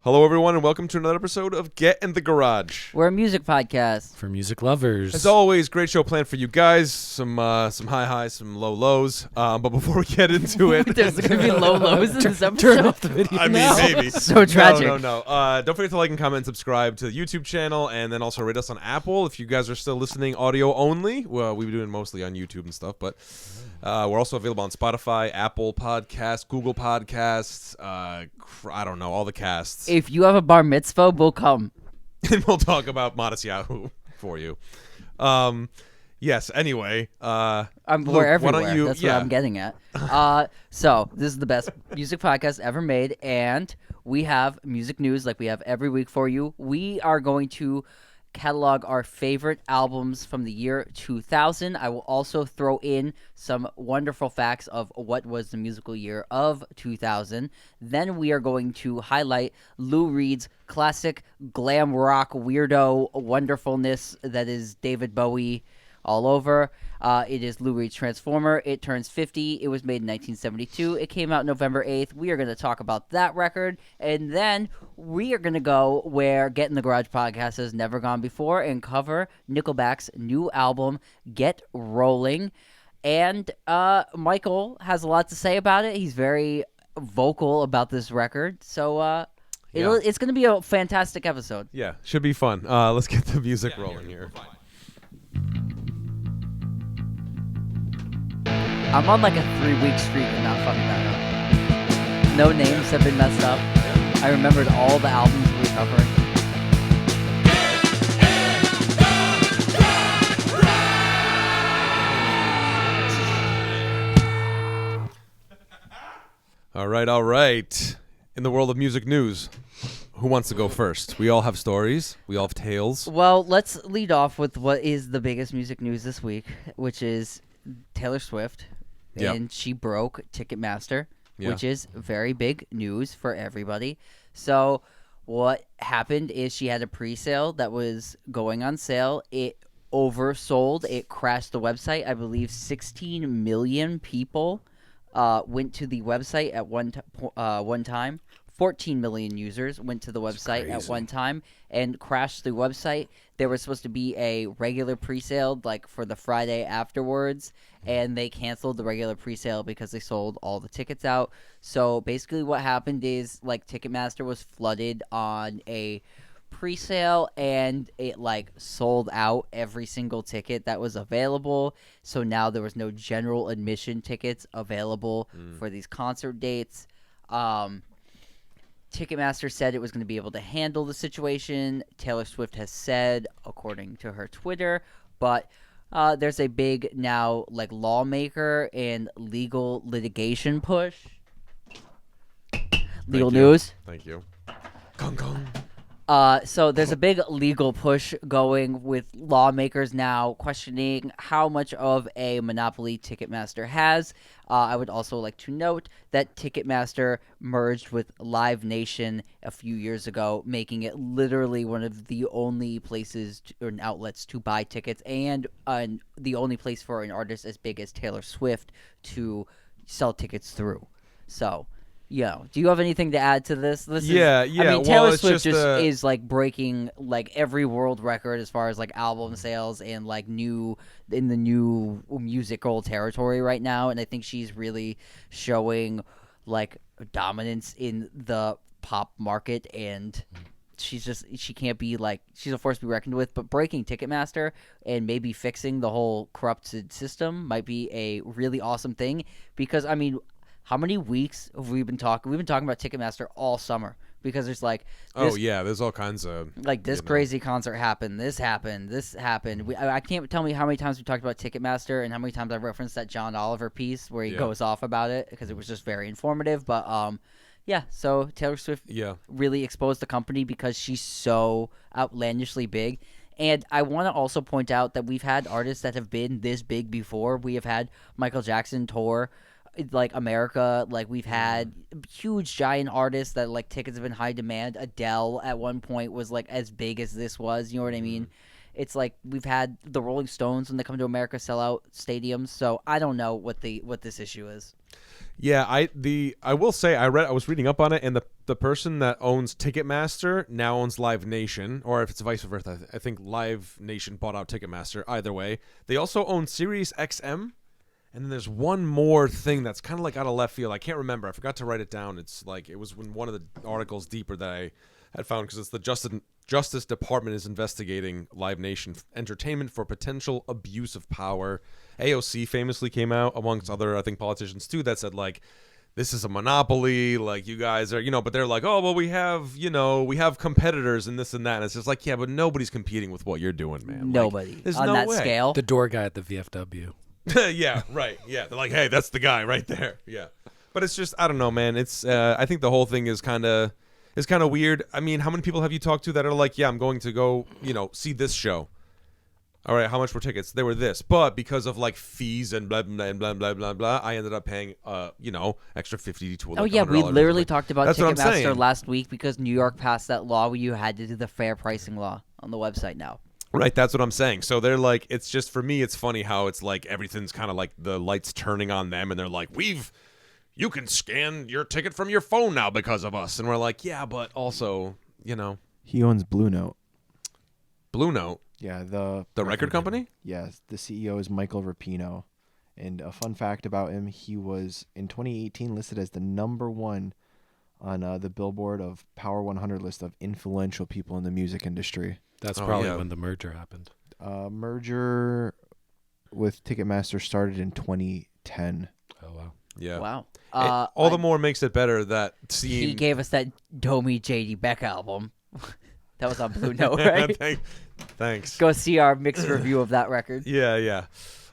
Hello, everyone, and welcome to another episode of Get in the Garage. We're a music podcast. For music lovers. As always, great show planned for you guys. Some high highs, some low lows. But before we get into it... There's going to be low lows in this episode. Turn off the video. I mean, maybe. So tragic. No. Don't forget to like and comment and subscribe to the YouTube channel, and then also rate us on Apple. If you guys are still listening audio only, well, we've been doing mostly on YouTube and stuff, but we're also available on Spotify, Apple Podcasts, Google Podcasts, I don't know, all the casts. If you have a bar mitzvah, we'll come. And we'll talk about Modest Yahoo for you. Yes, anyway. We're Luke, everywhere. why don't you, That's what I'm getting at. So this is the best music podcast ever made, and we have music news like we have every week for you. We are going to catalog our favorite albums from the year 2000. I will also throw in some wonderful facts of what was the musical year of 2000. Then we are going to highlight Lou Reed's classic glam rock weirdo wonderfulness that is David Bowie all over. It is Lou Reed's Transformer. It turns 50. It was made in 1972. It came out November 8th. We are going to talk about that record. And then we are going to go where Get in the Garage podcast has never gone before and cover Nickelback's new album, Get Rollin. And Michael has a lot to say about it. He's very vocal about this record. So it's going to be a fantastic episode. Yeah, should be fun. Let's get the music rolling here. I'm on like a 3-week streak of not fucking that up. No names have been messed up. I remembered all the albums we were covering. All right. In the world of music news, who wants to go first? We all have stories. We all have tales. Well, let's lead off with what is the biggest music news this week, which is Taylor Swift. Yep. And she broke Ticketmaster, Yeah. which is very big news for everybody. So what happened is she had a pre-sale that was going on sale. It oversold. It crashed the website. I believe 16 million people went to the website at one time. 14 million users went to the website at one time and crashed the website. There was supposed to be a regular pre-sale like for the Friday afterwards, and they canceled the regular pre-sale because they sold all the tickets out. So basically what happened is like Ticketmaster was flooded on a pre-sale, and it like sold out every single ticket that was available. So now there was no general admission tickets available for these concert dates. Ticketmaster said it was going to be able to handle the situation. Taylor Swift has said, according to her Twitter, but there's a big now like lawmaker and legal litigation push. Legal news. Thank you. Gong gong. So there's a big legal push going with lawmakers now questioning how much of a monopoly Ticketmaster has. I would also like to note that Ticketmaster merged with Live Nation a few years ago, making it literally one of the only places or outlets to buy tickets, and the only place for an artist as big as Taylor Swift to sell tickets through. So... yeah. Do you have anything to add to this? I mean, Taylor Swift is like breaking like every world record as far as like album sales and like in the new musical territory right now, and I think she's really showing like dominance in the pop market, and she can't be like, she's a force to be reckoned with. But breaking Ticketmaster and maybe fixing the whole corrupted system might be a really awesome thing, because I mean, how many weeks have we been talking? We've been talking about Ticketmaster all summer because there's like there's all kinds of like this crazy concert happened, this happened. I can't tell me how many times we talked about Ticketmaster and how many times I referenced that John Oliver piece where he goes off about it because it was just very informative. But so Taylor Swift really exposed the company because she's so outlandishly big. And I want to also point out that we've had artists that have been this big before. We have had Michael Jackson tour like America, like we've had huge giant artists that like tickets have been high demand. Adele at one point was like as big as this was, you know what I mean? It's like we've had the Rolling Stones when they come to America sell out stadiums. So I don't know what this issue is. Yeah, I will say I was reading up on it, and the the person that owns Ticketmaster now owns Live Nation, or if it's vice versa, I think Live Nation bought out Ticketmaster. Either way, they also own Sirius XM, and then there's one more thing that's kind of like out of left field. I can't remember. I forgot to write it down. It's like it was in one of the articles deeper that I had found because it's the Justice Department is investigating Live Nation Entertainment for potential abuse of power. AOC famously came out, amongst other, I think, politicians too, that said, like, this is a monopoly, like, you guys are, but they're like, oh, well, we have competitors and this and that. And it's just like, yeah, but nobody's competing with what you're doing, man. Nobody. Like, there's on no that way. scale. The door guy at the VFW. Yeah, right. Yeah, they're like, hey, that's the guy right there. Yeah. But it's just, I don't know, man. It's, I think the whole thing is kind of weird. I mean, how many people have you talked to that are like, yeah, I'm going to go, see this show. All right, how much were tickets? They were this. But because of like fees and blah, blah, blah, blah, blah, blah, I ended up paying, extra $50 to Oh, yeah, we literally talked about That's what I'm Ticketmaster saying. last week because New York passed that law where you had to do the fair pricing law on the website now. Right, that's what I'm saying. So they're like, it's just, for me, it's funny how it's like everything's kind of like the lights turning on them, and they're like, you can scan your ticket from your phone now because of us. And we're like, yeah, but also, He owns Blue Note. Blue Note, Yeah, the record company? Yes, the CEO is Michael Rapino. And a fun fact about him, he was, in 2018, listed as the #1 on the Billboard of Power 100 list of influential people in the music industry. That's Oh, probably yeah. when the merger happened. Merger with Ticketmaster started in 2010. Oh, wow. Yeah. Wow. All the more makes it better that seeing... He gave us that Domi J.D. Beck album. That was on Blue Note, right? Thanks. Go see our mixed review of that record. Yeah.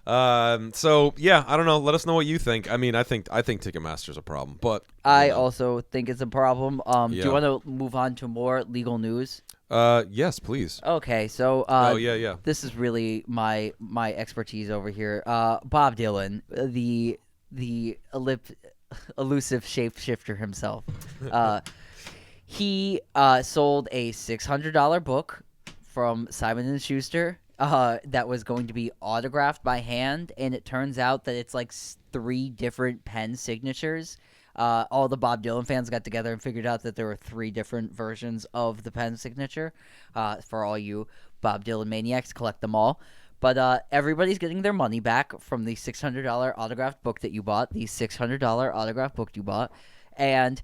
So, yeah, I don't know. Let us know what you think. I mean, I think Ticketmaster's a problem, but... I also think it's a problem. Do Yeah. you want to move on to more legal news? Yes, please. Okay, so Yeah. this is really my expertise over here. Bob Dylan, the elusive shapeshifter himself. He sold a $600 book from Simon & Schuster that was going to be autographed by hand, and it turns out that it's like 3 different pen signatures. All the Bob Dylan fans got together and figured out that there were 3 different versions of the pen signature. For all you Bob Dylan maniacs, collect them all. But everybody's getting their money back from the $600 autographed book that you bought, the $600 autographed book you bought. And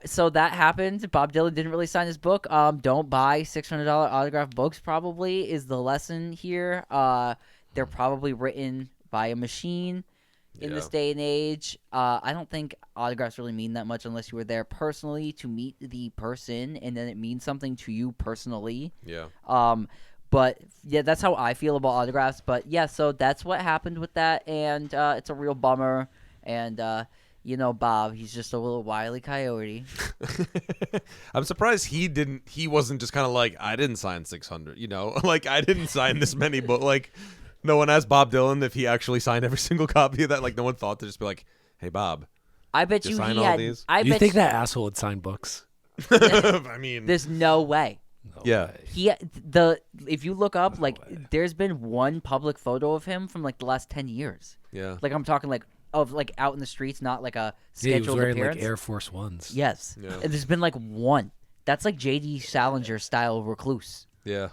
so that happened. Bob Dylan didn't really sign his book. Don't buy $600 autographed books, probably, is the lesson here. They're probably written by a machine. In this day and age, I don't think autographs really mean that much unless you were there personally to meet the person, and then it means something to you personally. Yeah. But yeah, that's how I feel about autographs. But yeah, so that's what happened with that, and it's a real bummer. And Bob, he's just a little wily coyote. I'm surprised he wasn't just kind of like, I didn't sign 600, like I didn't sign this many, but like no one asked Bob Dylan if he actually signed every single copy of that. Like no one thought to just be like, hey Bob, I bet you you sign he all had. these? You think that asshole would sign books? I mean, There's no way. No yeah. way. If you look up, there's been one public photo of him from like the last 10 years. Yeah. Like I'm talking of out in the streets, not like a Yeah, he was scheduled wearing appearance. like Air Force Ones. Yes. Yeah. And there's been like one. That's like J.D. Salinger style recluse. Yeah.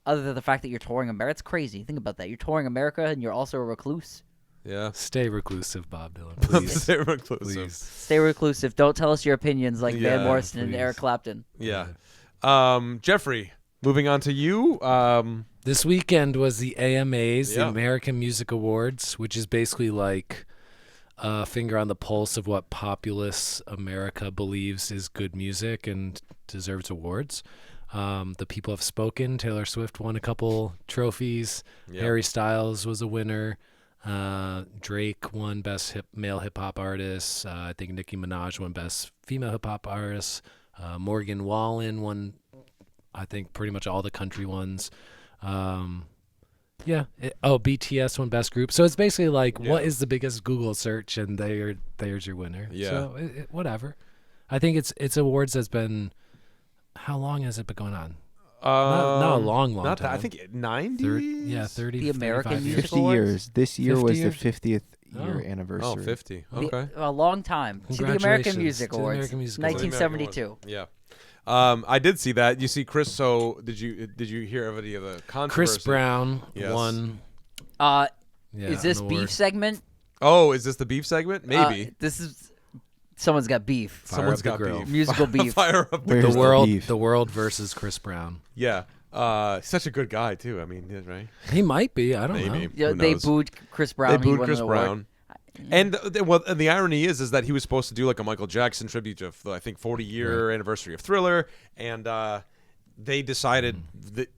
Other than the fact that you're touring America, it's crazy. Think about that. You're touring America and you're also a recluse. Yeah. Stay reclusive, Bob Dylan. Please. Stay reclusive. Please. Stay reclusive. Don't tell us your opinions like Yeah, Van Morrison and please. Eric Clapton. Yeah. Jeffrey, moving on to you. This weekend was the AMAs, the Yeah. American Music Awards, which is basically like a finger on the pulse of what populace America believes is good music and deserves awards. The people have spoken. Taylor Swift won a couple trophies. Yeah. Harry Styles was a winner. Drake won Best Male Hip Hop Artist. I think Nicki Minaj won Best Female Hip Hop Artist. Morgan Wallen won, I think, pretty much all the country ones. BTS won Best Group. So it's basically like, what is the biggest Google search, and there's your winner. Yeah. So whatever. I think it's awards that's been. How long has it been going on? Not a long not time. That, I think 90. 30, 30 The American 35 Music years. 50 Awards? years. This year 50 was years? the 50th year anniversary. Oh, 50. Okay. A long time. To the American Congratulations Music to the Awards, American Music Awards. 1972. Yeah. I did see that. You see, Chris. So did you hear any of the controversy? Chris Brown Yes. won. Is this an beef award. segment? Oh, is this the beef segment? Maybe. This is someone's got beef. Someone's Fire got up the grill. beef. Musical beef. Fire up the Where's The the world, beef? the world versus Chris Brown. Yeah. Such a good guy too. I mean, right? He might be. I don't Maybe. know. Yeah, Who they knows? booed Chris Brown. They he booed won Chris an award. Brown. And the irony is that he was supposed to do like a Michael Jackson tribute of I think 40-year anniversary of Thriller, and they decided that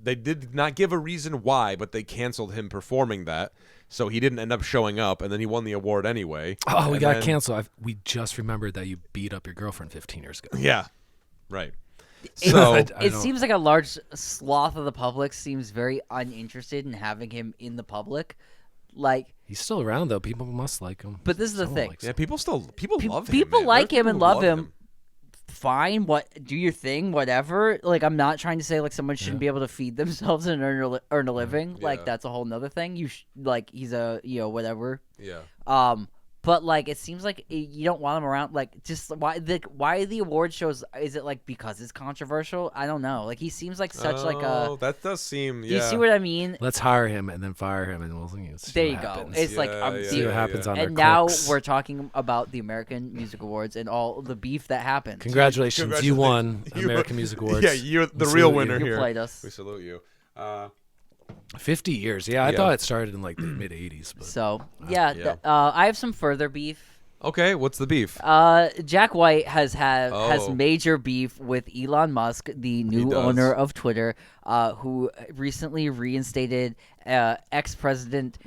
they did not give a reason why, but they canceled him performing that, so he didn't end up showing up, and then he won the award anyway. Oh, we And got then- canceled. We just remembered that you beat up your girlfriend 15 years ago. Yeah, right. It- So I It don't- seems like a large swath of the public seems very uninterested in having him in the public. Like, He's still around though. People must like him. but this is the Someone thing. likes yeah, him. people love him. People man. like There's him and people who love him. Fine, do your thing, whatever. Like, I'm not trying to say like someone shouldn't be able to feed themselves and earn a living. Yeah. Like, that's a whole nother thing. Like, he's a whatever. Yeah. But like, it seems like you don't want him around. Like, just why the award shows? Is it like because it's controversial? I don't know. Like, he seems like such like a. Oh, that does seem. Do Yeah. you see what I mean? Let's hire him and then fire him, and we'll see There what you go. happens. It's like Yeah, yeah, See what happens on and their now clicks. we're talking about the American Music Awards and all the beef that happened. Congratulations, you won You- American Music Awards. Yeah, you're the We real salute winner you. You here. played us. We salute you. 50 years. Yeah, I Yeah. thought it started in like the mid 80s. But So yeah, Yeah. I have some further beef. Okay, what's the beef? Jack White has Oh. major beef with Elon Musk, the new does. owner of Twitter, who recently reinstated ex-president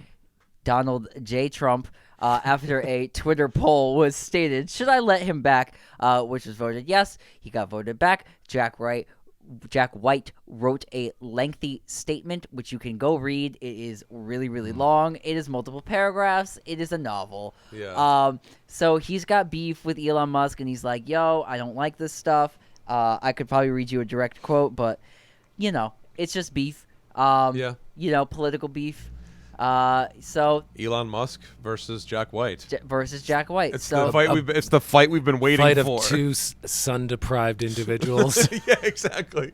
Donald J. Trump after a Twitter poll was stated, should I let him back? Which was voted yes. He got voted back. Jack White wrote a lengthy statement, which you can go read. It is really, really long. It is multiple paragraphs. It is a novel. Yeah. So he's got beef with Elon Musk, and he's like, yo, I don't like this stuff. I could probably read you a direct quote, but, it's just beef. Yeah. Political beef. So Elon Musk versus Jack White. versus Jack White. It's so the fight. It's the fight we've been waiting fight of for. two sun-deprived individuals Yeah, exactly.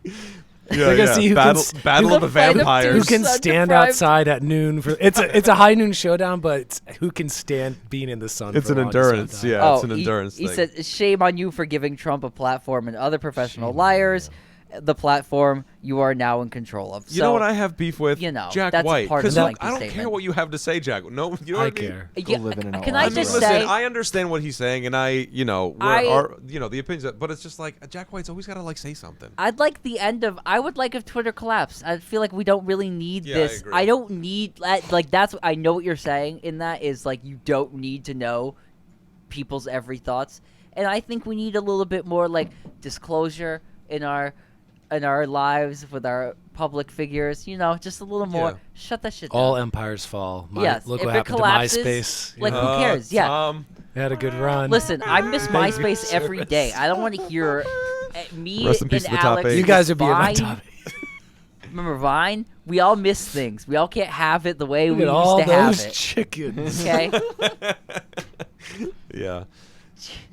They're Yeah, gonna yeah. see who Battle, can- battle who of the can fight up to vampires. who can Sun-deprived. stand outside at noon for it's a high noon showdown, but it's who can stand being in the sun. It's for an the longest endurance. time. Yeah, it's an he- endurance He thing. said, shame on you for giving Trump a platform and other professional liars. The platform you are now in control of. You know what I have beef with? Jack that's White. part of Because the look, I don't lengthy care what you have to say, Jack. No, you know I what I mean? care. Go live in an can outlaw I I world. mean, just listen, say? I understand what he's saying, and the opinions, but it's just like Jack White's always got to like say something. I'd like the end of. I would like if Twitter collapsed. I feel like we don't really need Yeah, I this. agree. I don't need like that's. I know what you're saying. In that is like you don't need to know people's every thoughts, and I think we need a little bit more like disclosure in our lives with our public figures. Just a little more. Yeah. Shut that shit down. All empires fall. Yes, Look if what it happened collapses, to MySpace. like, who cares? Yeah. Tom, They had a good run. Listen, I miss Thank you, MySpace every service. day. I don't want to hear me Rest in peace and to the top Alex. eight. You guys are being on Vine. top. Remember Vine? We all miss things. We all can't have it the way Look we at all used to have those it. chickens. Okay? yeah.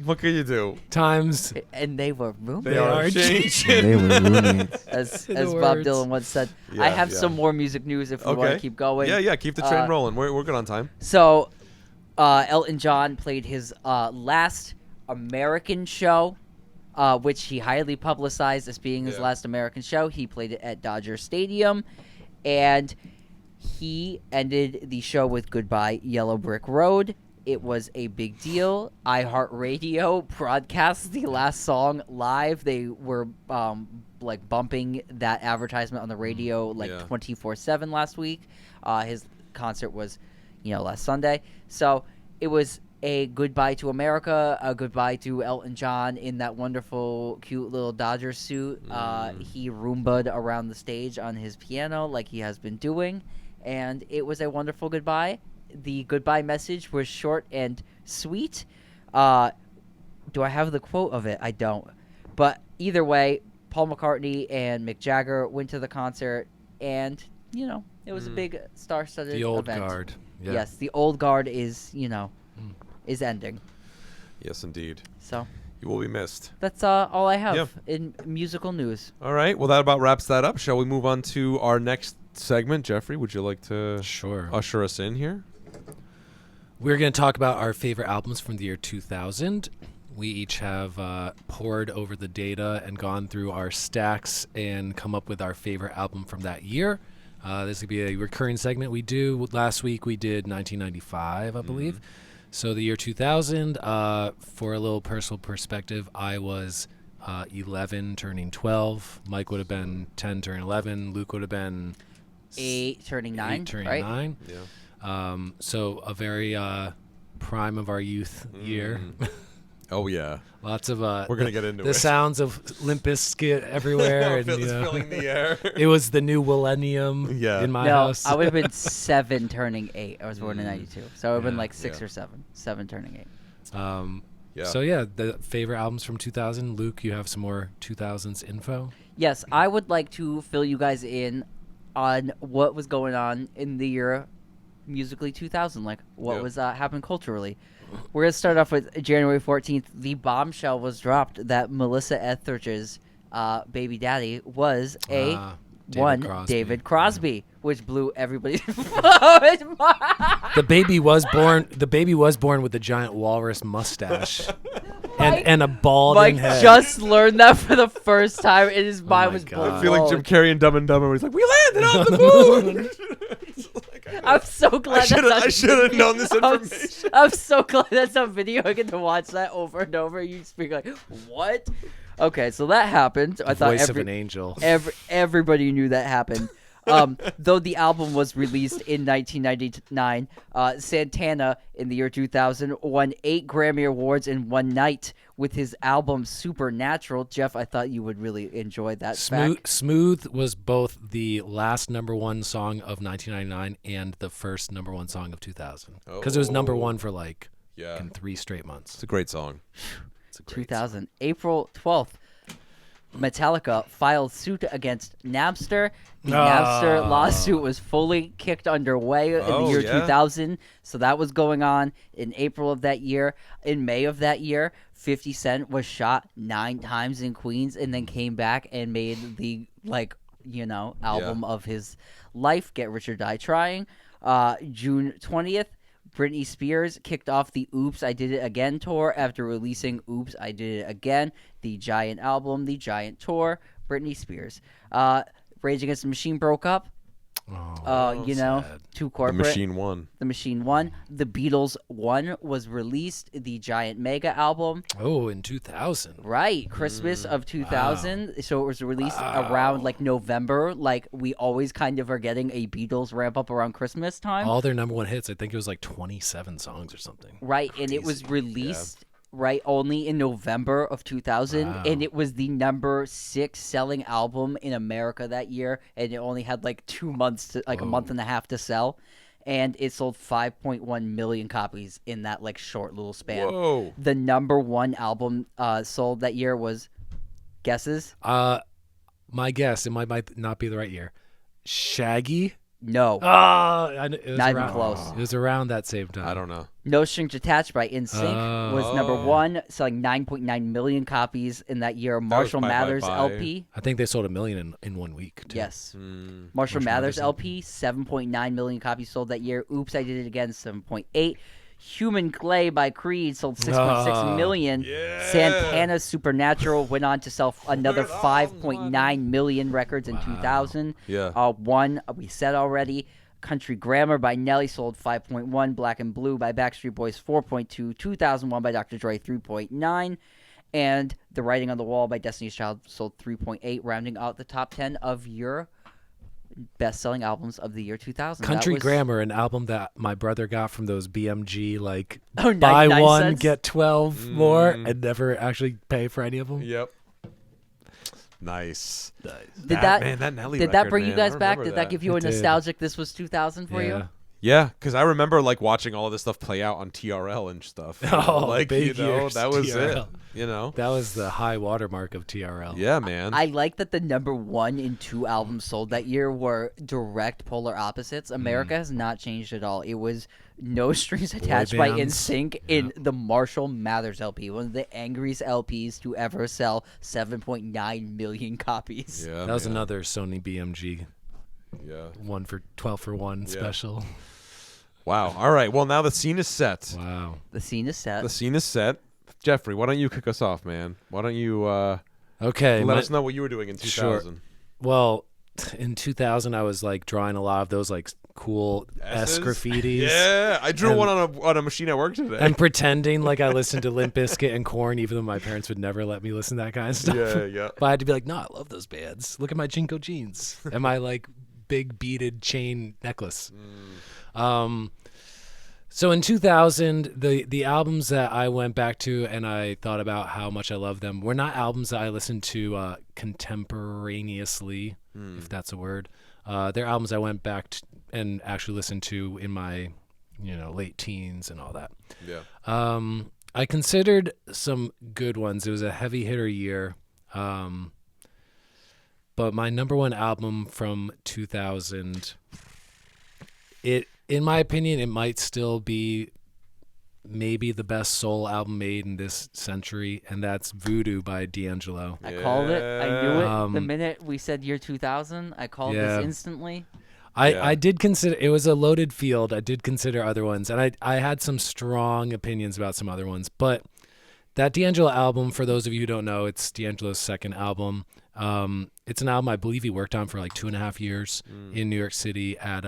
What can you do? Times And they were roommates. They are changing. They were roommates. As In Bob words. Dylan once said. Yeah, I have yeah. some more music news if we want to Okay. keep going. Yeah, keep the train Uh, rolling. We're good on time. So, Elton John played his last American show, which he highly publicized as being his Yeah. last American show. He played it at Dodger Stadium, and he ended the show with Goodbye Yellow Brick Road. It was a big deal. iHeartRadio broadcast the last song live. They were bumping that advertisement on the radio Yeah. 24/7 last week. His concert was, last Sunday. So it was a goodbye to America, a goodbye to Elton John in that wonderful, cute little Dodger suit. He Roomba'd around the stage on his piano like he has been doing, and it was a wonderful goodbye. The goodbye message was short and sweet. Do I have the quote of it? I don't. But either way, Paul McCartney and Mick Jagger went to the concert, and, it was a big star-studded the old event. guard. Yeah. Yes, the old guard is, is ending. Yes, indeed. So You will be missed. that's all I have Yeah. in musical news. All right. Well, that about wraps that up. Shall we move on to our next segment? Jeffrey, would you like to Sure. usher us in here? We're going to talk about our favorite albums from the year 2000. We each have pored over the data and gone through our stacks and come up with our favorite album from that year. This could be a recurring segment we do. Last week we did 1995, I believe. So the year 2000, for a little personal perspective, I was 11 turning 12. Mike would have been 10 turning 11. Luke would have been 8 turning 9, 8 turning right? 9. Yeah. So a very prime of our youth year. Oh, yeah. Lots of We're going to get into the it. sounds of Limp Bizkit everywhere. and, It's filling the air. it was the new millennium Yeah. in my No, house. I would have been 7 turning 8. I was born in 92. So I would have been Yeah. like 6 Yeah. or 7. 7 turning 8. Yeah. So yeah, the favorite albums from 2000. Luke, you have some more 2000s info? Yes, I would like to fill you guys in on what was going on in the year musically 2000, like what Yeah. was happened culturally. We're going to start off with January 14th. The bombshell was dropped that Melissa Etheridge's baby daddy was David Crosby, which blew everybody's The baby was born. The baby was born with a giant walrus mustache and a balding Mike head. just learned that for the first time, and his mind my was God. blown. I feel like Jim Carrey in Dumb and Dumber. He's like, "We landed on the moon." It's like, I'm so glad I should have known this information. I'm so glad that's on video. I get to watch that over and over. You speak like, what? Okay, so that happened. I thought Voice of an angel. everybody knew that happened. Though the album was released in 1999, Santana in the year 2000 won 8 Grammy Awards in one night with his album Supernatural. Jeff, I thought you would really enjoy that fact. Smooth was both the last #1 song of 1999 and the first #1 song of 2000. Because it was #1 for in 3 straight months. It's a great song. It's a great 2000. April 12th, Metallica filed suit against Napster. The Napster lawsuit was fully kicked underway in the year 2000. So that was going on in April of that year. In May of that year, 50 Cent was shot 9 times in Queens and then came back and made the, album of his life, Get Rich or Die Trying. June 20th, Britney Spears kicked off the Oops, I Did It Again tour after releasing Oops, I Did It Again, the giant album, the giant tour. Britney Spears. Rage Against the Machine broke up. sad. Too The corporate. Machine won. The Machine won. The Beatles 1 was released, the giant mega album. Oh, in 2000. Right, Christmas of 2000. So it was released around November. We always kind of are getting a Beatles ramp up around Christmas time. All their #1 hits, I think it was 27 songs or something. Right, and it was released only in November of 2000, and it was the number 6 selling album in America that year, and it only had 2 months to a month and a half to sell, and it sold 5.1 million copies in that short little span. Whoa. The #1 album sold that year was guesses? My guess, it might not be the right year. Shaggy? No. It was Not even around, close. It was around that same time. I don't know. No Strings Attached by NSYNC was #1, selling 9.9 million copies in that year. Marshall Bye Bye Mathers Bye. LP. I think they sold 1 million in 1 week. Too. Yes. Mm. Marshall Mathers Mathers LP, 7.9 million copies sold that year. Oops, I Did It Again, 7.8. Human Clay by Creed sold 6.6 million. Yeah. Santana's Supernatural went on to sell another 5.9 million records in 2000. Yeah. 1, we said already. Country Grammar by Nelly sold 5.1. Black and Blue by Backstreet Boys 4.2. 2001 by Dr. Dre 3.9. And The Writing on the Wall by Destiny's Child sold 3.8, rounding out the top 10 of your best-selling albums of the year 2000. Country That was- Grammar, an album that my brother got from those BMG, Oh, buy 99 one, cents? get 12 more, and never actually pay for any of them. Yep. Nice. Did that man, that Nelly did that record, bring you man, I guys back? remember Did that give you a It did. nostalgic? This was 2000 for you. Yeah, because I remember like watching all of this stuff play out on TRL and stuff. Oh, like big years, that was TRL. it. You know, That was the high watermark of TRL. yeah, man. I like that the number 1 and 2 albums sold that year were direct polar opposites. America has not changed at all. It was No Strings Attached by bands. NSYNC in the Marshall Mathers LP, one of the angriest LPs to ever sell 7.9 million copies. yeah, That was man. another Sony BMG Yeah. 12 for 1 special. Wow. All right. Well, now the scene is set. Wow. The scene is set. The scene is set. Jeffrey, why don't you kick us off, man? Why don't you Okay. let us know what you were doing in Sure. 2000? Well, in 2000, I was like drawing a lot of those like cool S S's? graffitis. Yeah, I drew And- one on a machine at work today. And pretending like I listened to Limp Bizkit and Korn, even though my parents would never let me listen to that kind of stuff. yeah. But I had to be like, no, I love those bands. Look at my Jinko jeans and my like big beaded chain necklace. So in 2000, the albums that I went back to and I thought about how much I love them were not albums that I listened to contemporaneously, if that's a word. They're albums I went back and actually listened to in my, late teens and all that. Yeah. I considered some good ones. It was a heavy hitter year. But my number 1 album from 2000, in my opinion, it might still be maybe the best soul album made in this century, and that's Voodoo by D'Angelo. I called it. I knew it. The Um, minute we said year 2000, I called yeah. this instantly. I did consider, it was a loaded field. I did consider other ones, and I had some strong opinions about some other ones. But that D'Angelo album, for those of you who don't know, it's D'Angelo's second album. It's an album I believe he worked on for like 2.5 years in New York City at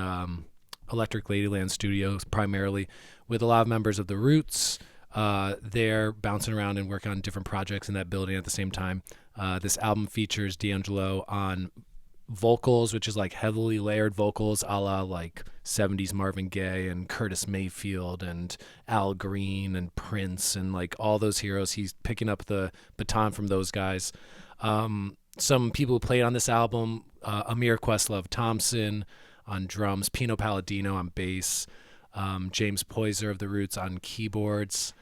Electric Ladyland Studios, primarily with a lot of members of the Roots. They're bouncing around and working on different projects in that building at the same time. This album features D'Angelo on vocals, which is like heavily layered vocals a la like 70s Marvin Gaye and Curtis Mayfield and Al Green and Prince and like all those heroes. He's picking up the baton from those guys. Some people who played on this album, Amir Questlove Thompson on drums, Pino Palladino on bass, James Poyser of the Roots on keyboards,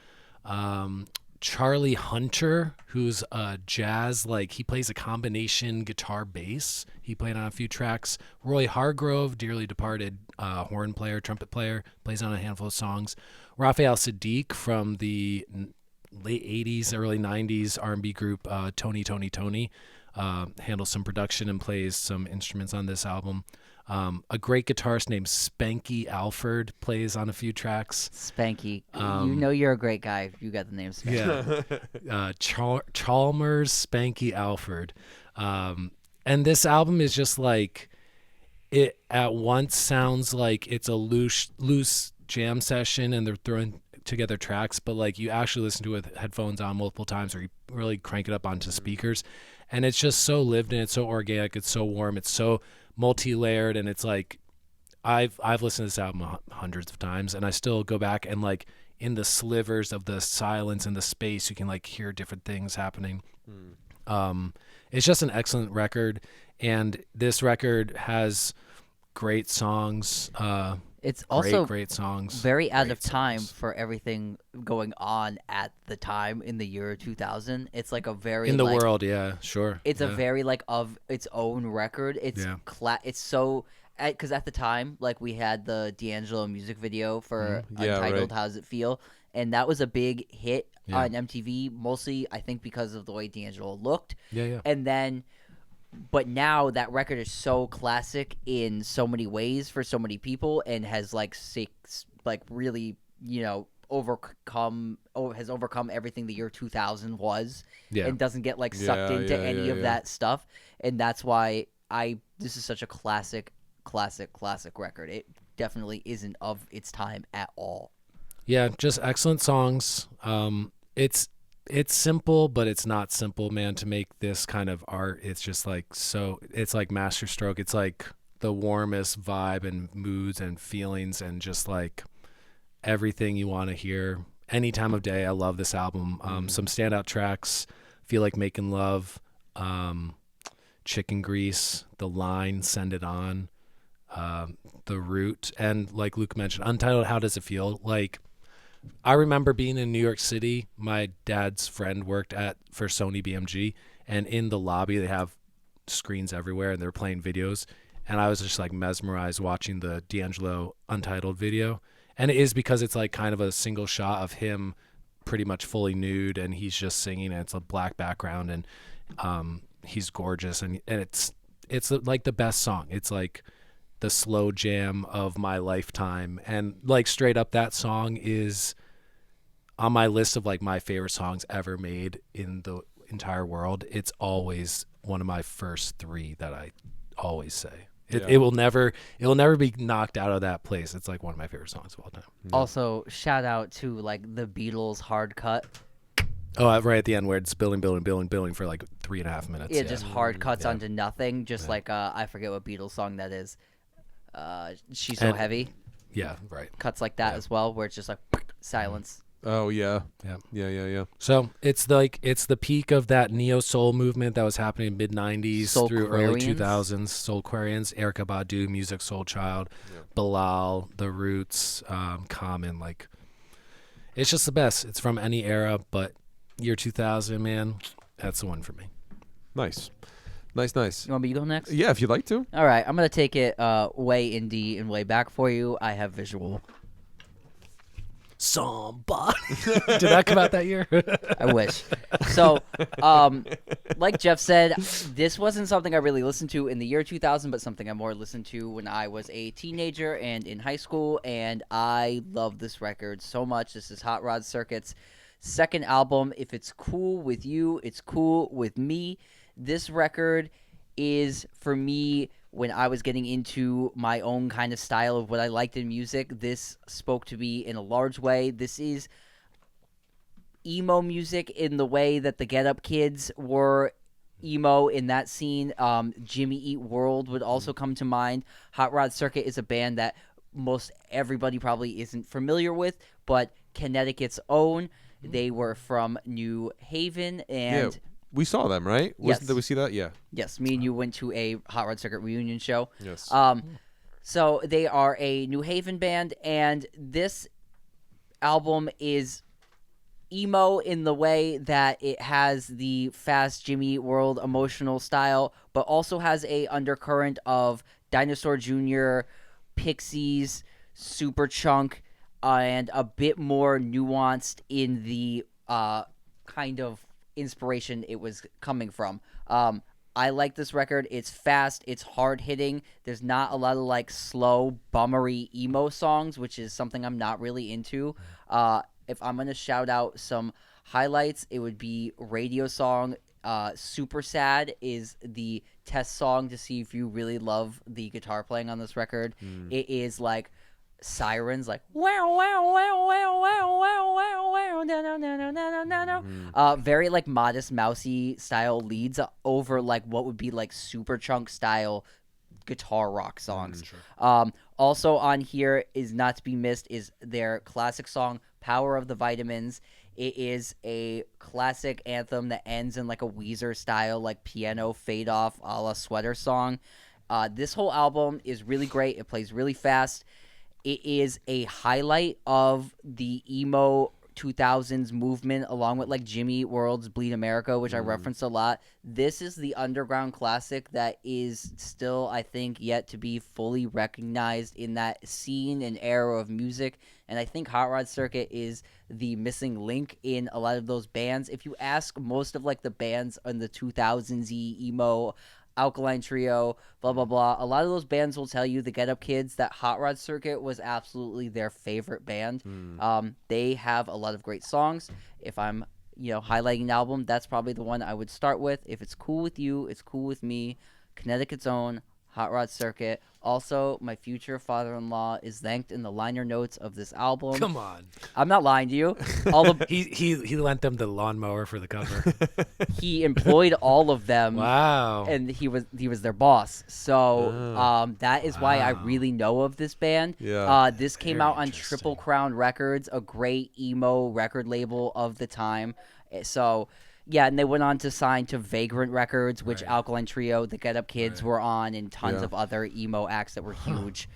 Charlie Hunter, who's a jazz, like he plays a combination guitar bass. He played on a few tracks. Roy Hargrove, dearly departed horn player, trumpet player, plays on a handful of songs. Raphael Sadiq from the late 80s, early 90s R&B group Tony handles some production and plays some instruments on this album. A great guitarist named Spanky Alford plays on a few tracks. Spanky. You know you're a great guy if you got the name Spanky. Yeah. Chalmers Spanky Alford. And this album is just like, it at once sounds like it's a loose jam session and they're throwing together tracks, but like you actually listen to it with headphones on multiple times or you really crank it up onto speakers. And it's just so lived in, it's so organic, it's so warm, it's so multi-layered, and it's like I've listened to this album hundreds of times and I still go back and like in the slivers of the silence and the space you can like hear different things happening. It's just an excellent record, and this record has great songs. It's also great songs. very out Great of time songs. for everything going on at the time in the year 2000. It's like a very in the like, world, yeah, sure. It's a yeah. very like of its own record. It's Yeah. it's so because at the time like we had the D'Angelo music video for Yeah, Untitled right. How Does It Feel, and that was a big hit Yeah. on MTV, mostly I think because of the way D'Angelo looked. Yeah. And then but now that record is so classic in so many ways for so many people and has like really, overcome everything the year 2000 was, Yeah. and doesn't get like sucked Yeah, into yeah, any yeah, of yeah. that stuff. And that's why this is such a classic record. It definitely isn't of its time at all. Yeah, just excellent songs. It's simple, but it's not simple, man, to make this kind of art. It's just like it's like masterstroke. It's like the warmest vibe and moods and feelings and just like everything you want to hear any time of day. I love this album. Some standout tracks, Feel Like Making Love, Chicken Grease, The Line, Send It On. The Root, and like Luke mentioned, Untitled. How does it feel? Like, I remember being in New York City. My dad's friend worked for Sony BMG, and in the lobby they have screens everywhere, and they're playing videos. And I was just like mesmerized watching the D'Angelo Untitled video. And it is because it's like kind of a single shot of him pretty much fully nude, and he's just singing, and it's a black background, and he's gorgeous, and it's like the best song. It's like the slow jam of my lifetime, and like straight up that song is on my list of like my favorite songs ever made in the entire world. It's always one of my first 3 that I always say. It will never be knocked out of that place. It's like one of my favorite songs of all time. Also, shout out to like the Beatles hard cut. Oh, right at the end where it's billing for like 3.5 minutes. Yeah, just hard cuts onto nothing. Just like I forget what Beatles song that is. She's So Heavy. Yeah, right. Cuts like that as well, where it's just like silence. Oh yeah. Yeah. So it's the peak of that neo soul movement that was happening mid '90s through early 2000s. Soulquarians, Erykah Badu, Music Soul Child, Bilal, The Roots, Common. Like, it's just the best. It's from any era, but year 2000, man, that's the one for me. Nice. You want me to go next? Yeah, if you'd like to. All right, I'm gonna take it way indie and way back for you. I have visual. Somebody. Did that come out that year? I wish. So, like Jeff said, this wasn't something I really listened to in the year 2000, but something I more listened to when I was a teenager and in high school, and I love this record so much. This is Hot Rod Circuit's second album. If it's cool with you, it's cool with me. This record is, for me, when I was getting into my own kind of style of what I liked in music, this spoke to me in a large way. This is emo music in the way that the Get Up Kids were emo in that scene. Jimmy Eat World would also come to mind. Hot Rod Circuit is a band that most everybody probably isn't familiar with, but Connecticut's own. They were from New Haven, and... Yeah. We saw them, right? Yes. Did we see that? Yeah. Yes, me and you went to a Hot Rod Circuit reunion show. Yes. So they are a New Haven band, and this album is emo in the way that it has the fast Jimmy Eat World emotional style, but also has a undercurrent of Dinosaur Jr., Pixies, Superchunk, and a bit more nuanced in the kind of inspiration it was coming from. I like this record. It's fast, it's hard hitting. There's not a lot of like slow bummery emo songs, which is something I'm not really into. If I'm gonna shout out some highlights, it would be radio song. Super Sad is the test song to see if you really love the guitar playing on this record. It is like sirens, like wow wow wow wow wow wow wow wow, no no no no no no no. Very like Modest Mousy style leads over like what would be like Superchunk style guitar rock songs. Also on here is not to be missed is their classic song Power of the Vitamins. It is a classic anthem that ends in like a Weezer style like piano fade off a la Sweater Song. This whole album is really great. It plays really fast. It is a highlight of the emo 2000s movement, along with like Jimmy Eat World's Bleed America, which I referenced a lot. This is the underground classic that is still, I think, yet to be fully recognized in that scene and era of music. And I think Hot Rod Circuit is the missing link in a lot of those bands. If you ask most of like the bands in the 2000s emo, Alkaline Trio, blah, blah, blah. A lot of those bands will tell you, the Get Up Kids, that Hot Rod Circuit was absolutely their favorite band. They have a lot of great songs. If I'm, highlighting an album, that's probably the one I would start with. If it's cool with you, it's cool with me. Connecticut's own Hot Rod Circuit. Also, my future father-in-law is thanked in the liner notes of this album. Come on. I'm not lying to you. He lent them the lawnmower for the cover. He employed all of them. Wow. And he was their boss. So that is why I really know of this band. Yeah. This came out on Triple Crown Records, a great emo record label of the time. So, Yeah, and they went on to sign to Vagrant Records, which Right. Alkaline Trio, the Get Up Kids Right. were on, and tons Yeah. of other emo acts that were huge.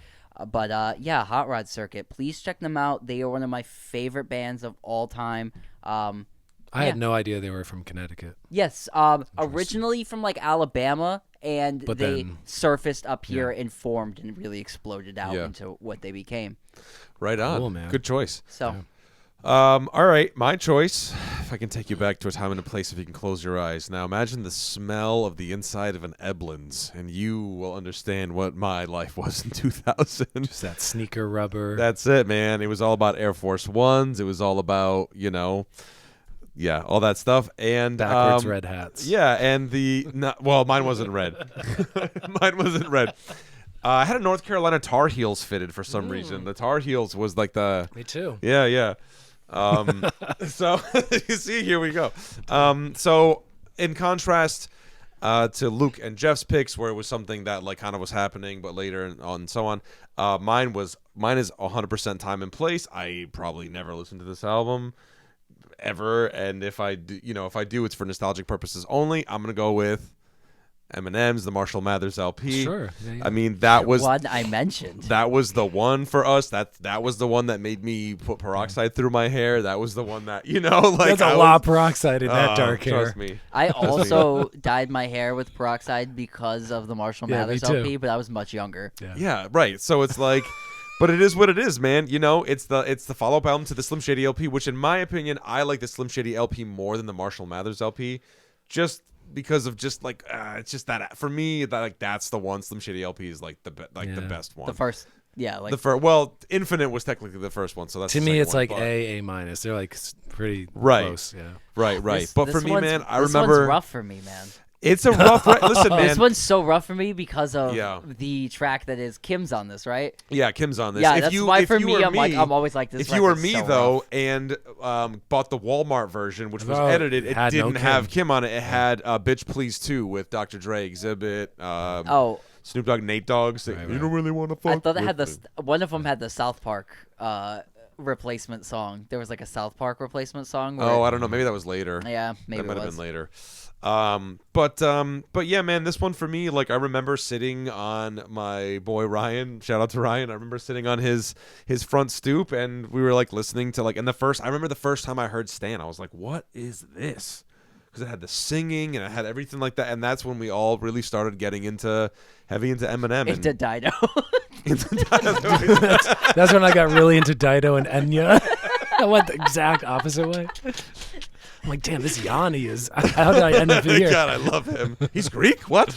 But yeah, Hot Rod Circuit. Please check them out. They are one of my favorite bands of all time. I had no idea they were from Connecticut. Yes, originally from like Alabama, and But they then- surfaced up here and formed and really exploded out Yeah. into what they became. Right on. Cool, man. Good choice. So All right, my choice. If I can take you back to a time and a place, if you can close your eyes. Now, imagine the smell of the inside of an Eblin's, and you will understand what my life was in 2000. Just that sneaker rubber. That's it, man. It was all about Air Force Ones. It was all about, yeah, all that stuff. And backwards red hats. Yeah, and well, mine wasn't red. Mine wasn't red. I had a North Carolina Tar Heels fitted for some reason. The Tar Heels was like the Me too. yeah. So you see, here we go. So in contrast to Luke and Jeff's picks, where it was something that like kind of was happening, but later and so on. Mine is 100% time and place. I probably never listened to this album ever, and if I do, it's for nostalgic purposes only. I'm gonna go with Eminem's The Marshall Mathers LP. Sure. Yeah. I mean, that was one I mentioned. that was the one for us. That was the one that made me put peroxide through my hair. That was the one that like There's a lot of peroxide in that dark hair. Trust me. I also dyed my hair with peroxide because of the Marshall Yeah, me Mathers too. LP, but I was much younger. Yeah, right. So it's like, but it is what it is, man. It's the follow-up album to the Slim Shady LP, which in my opinion, I like the Slim Shady LP more than the Marshall Mathers LP, just because of it's just that for me that's the one. Slim Shady LP is like the best one. The first, yeah, like Infinite was technically the first one, so that's To the me, second it's one, like but- A minus. They're like pretty Right. close. Yeah. Right. This- But this for me, one's- man, I this remember one's rough for me, man. it's a rough. Listen, man. This one's so rough for me because of Yeah. the track that is Kim's on this, right? Yeah, Kim's on this. Yeah, if that's you, why if for you me, were I'm always like this. If you were record's me so though, rough. and bought the Walmart version, which was Oh, edited, it had no didn't have Kim. Kim on it. It had "Bitch Please" 2 with Dr. Dre, Exhibit, Oh, Snoop Dogg, Nate Dogg. Say, Right, You right. don't really want to fuck. I thought it with had me." one of them had the South Park replacement song. There was like a South Park replacement song. Where Oh, I don't know. Maybe that was later. yeah, maybe that might it have was. been later. But yeah, man, this one for me, like I remember sitting on my boy Ryan. Shout out to Ryan. I remember sitting on his front stoop, and we were like listening to like. And I remember the first time I heard Stan, I was like, "What is this?" Because it had the singing and it had everything like that, and that's when we all really started getting heavy into Eminem. Into Dido. That's when I got really into Dido and Enya. I went the exact opposite way. I'm like, damn, this Yanni is. How did I end up here? God, I love him. He's Greek. What?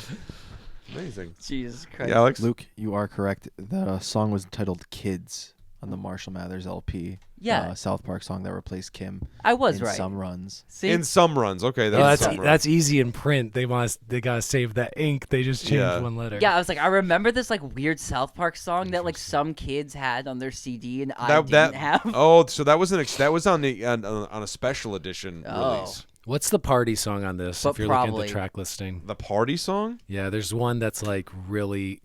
Amazing. Jesus Christ. Yeah, Alex. Luke, you are correct. The song was entitled "Kids" on the Marshall Mathers LP. Yeah. South Park song that replaced Kim. I was in right. some runs. See, In some runs, okay. Oh, That's some runs. that's easy in print. They gotta save that ink. They just changed Yeah. one letter. yeah, I was like, I remember this like weird South Park song that like some kids had on their CD and I didn't have. Oh, so that was that was on the on a special edition Oh. release. What's the party song on this? But if you're looking at probably- the track listing. The party song? Yeah, there's one that's like really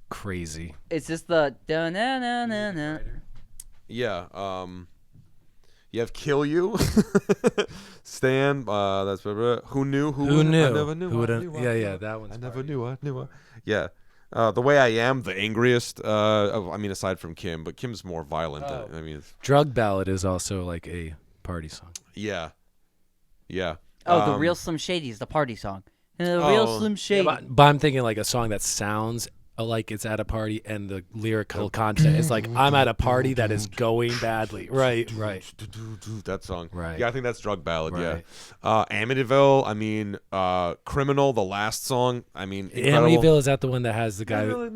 crazy. It's just the da-na-na-na-na. Yeah. You have "Kill You," Stan. That's who knew. Who knew? I never knew. Who I would've- knew, I yeah, knew. yeah, that one's I never party. knew. I knew. Yeah. The Way I Am, the angriest. I mean, aside from Kim, but Kim's more violent. Oh. I mean, Drug Ballad is also like a party song. yeah. Yeah. Oh, the real Slim Shady is the party song. The real Oh. Slim Shady. But I'm thinking like a song that sounds like it's at a party and the lyrical content is like, I'm at a party that is going badly. Right. That song. Right. Yeah, I think that's Drug Ballad. Right. Yeah. Amityville. I mean, Criminal. The last song. I mean, incredible. Amityville, is that the one that has the guy? Right.